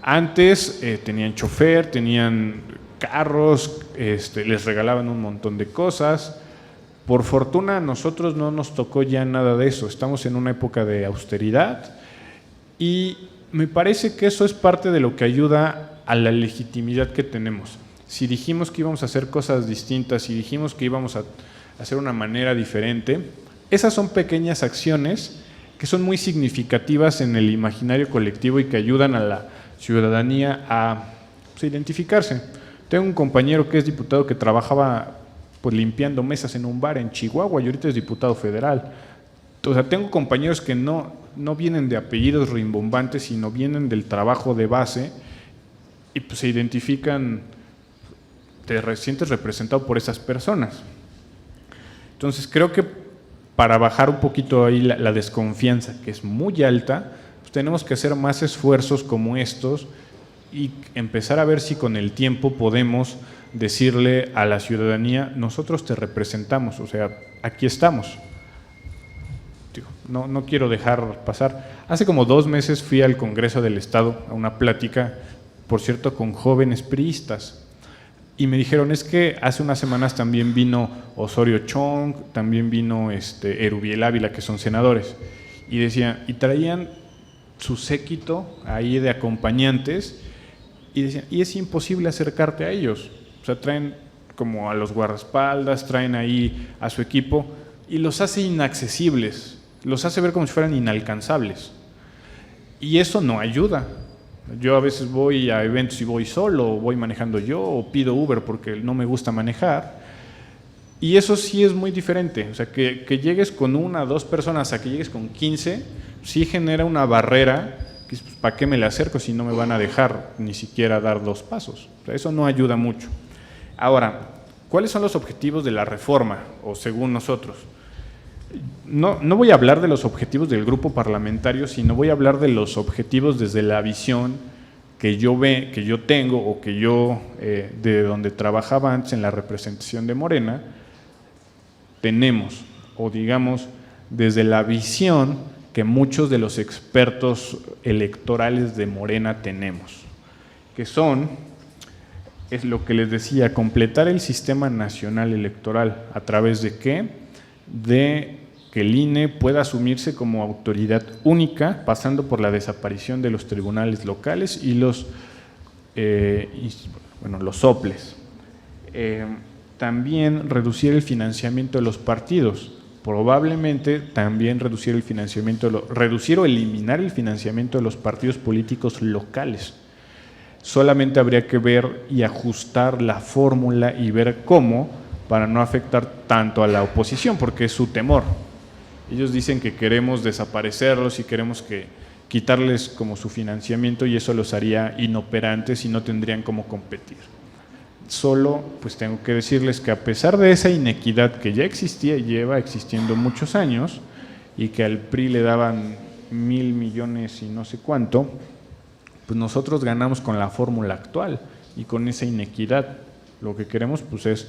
Antes tenían chofer, tenían carros, les regalaban un montón de cosas. Por fortuna a nosotros no nos tocó ya nada de eso, estamos en una época de austeridad y me parece que eso es parte de lo que ayuda a la legitimidad que tenemos. Si dijimos que íbamos a hacer cosas distintas, si dijimos que íbamos hacer una manera diferente. Esas son pequeñas acciones que son muy significativas en el imaginario colectivo y que ayudan a la ciudadanía a identificarse. Tengo un compañero que es diputado que trabajaba pues limpiando mesas en un bar en Chihuahua y ahorita es diputado federal. O sea, tengo compañeros que no vienen de apellidos rimbombantes, sino vienen del trabajo de base y pues se identifican, te sientes representado por esas personas. Entonces creo que para bajar un poquito ahí la desconfianza, que es muy alta, pues tenemos que hacer más esfuerzos como estos y empezar a ver si con el tiempo podemos decirle a la ciudadanía, nosotros te representamos, o sea, aquí estamos. No quiero dejar pasar. Hace como 2 meses fui al Congreso del Estado a una plática, por cierto, con jóvenes priistas. Y me dijeron, es que hace unas semanas también vino Osorio Chong, también vino Erubiel Ávila, que son senadores. Y decían, y traían su séquito ahí de acompañantes, y decían, y es imposible acercarte a ellos. O sea, traen como a los guardaespaldas, traen ahí a su equipo, y los hace inaccesibles, los hace ver como si fueran inalcanzables. Y eso no ayuda. Yo a veces voy a eventos y voy solo, o voy manejando yo, o pido Uber porque no me gusta manejar. Y eso sí es muy diferente. O sea, que llegues con 1 o 2 personas a que llegues con 15, sí genera una barrera, que pues, ¿para qué me le acerco si no me van a dejar ni siquiera dar 2 pasos? O sea, eso no ayuda mucho. Ahora, ¿cuáles son los objetivos de la reforma, o según nosotros? No voy a hablar de los objetivos del grupo parlamentario, sino voy a hablar de los objetivos desde la visión que yo tengo o que yo, de donde trabajaba antes en la representación de Morena, tenemos, o digamos, desde la visión que muchos de los expertos electorales de Morena tenemos, que es lo que les decía, completar el sistema nacional electoral. ¿A través de qué? De que el INE pueda asumirse como autoridad única, pasando por la desaparición de los tribunales locales y los soples. También reducir el financiamiento de los partidos, probablemente también reducir o eliminar el financiamiento de los partidos políticos locales. Solamente habría que ver y ajustar la fórmula y ver cómo, para no afectar tanto a la oposición, porque es su temor. Ellos dicen que queremos desaparecerlos y queremos quitarles como su financiamiento, y eso los haría inoperantes y no tendrían cómo competir. Solo pues tengo que decirles que a pesar de esa inequidad que ya existía y lleva existiendo muchos años, y que al PRI le daban 1,000 millones y no sé cuánto, pues nosotros ganamos con la fórmula actual y con esa inequidad. Lo que queremos pues es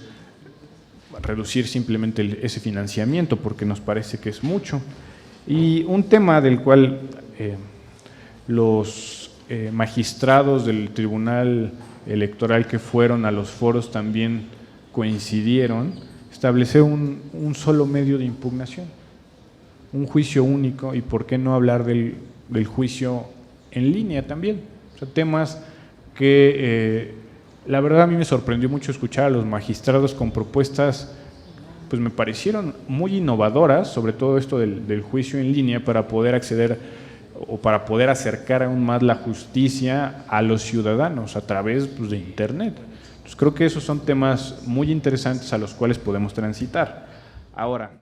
reducir simplemente ese financiamiento, porque nos parece que es mucho. Y un tema del cual los magistrados del Tribunal Electoral que fueron a los foros también coincidieron, establecer un solo medio de impugnación, un juicio único, y por qué no hablar del juicio en línea también. O sea, temas que la verdad a mí me sorprendió mucho escuchar a los magistrados con propuestas, pues me parecieron muy innovadoras, sobre todo esto del juicio en línea, para poder acceder o para poder acercar aún más la justicia a los ciudadanos a través pues, de Internet. Entonces creo que esos son temas muy interesantes a los cuales podemos transitar. Ahora,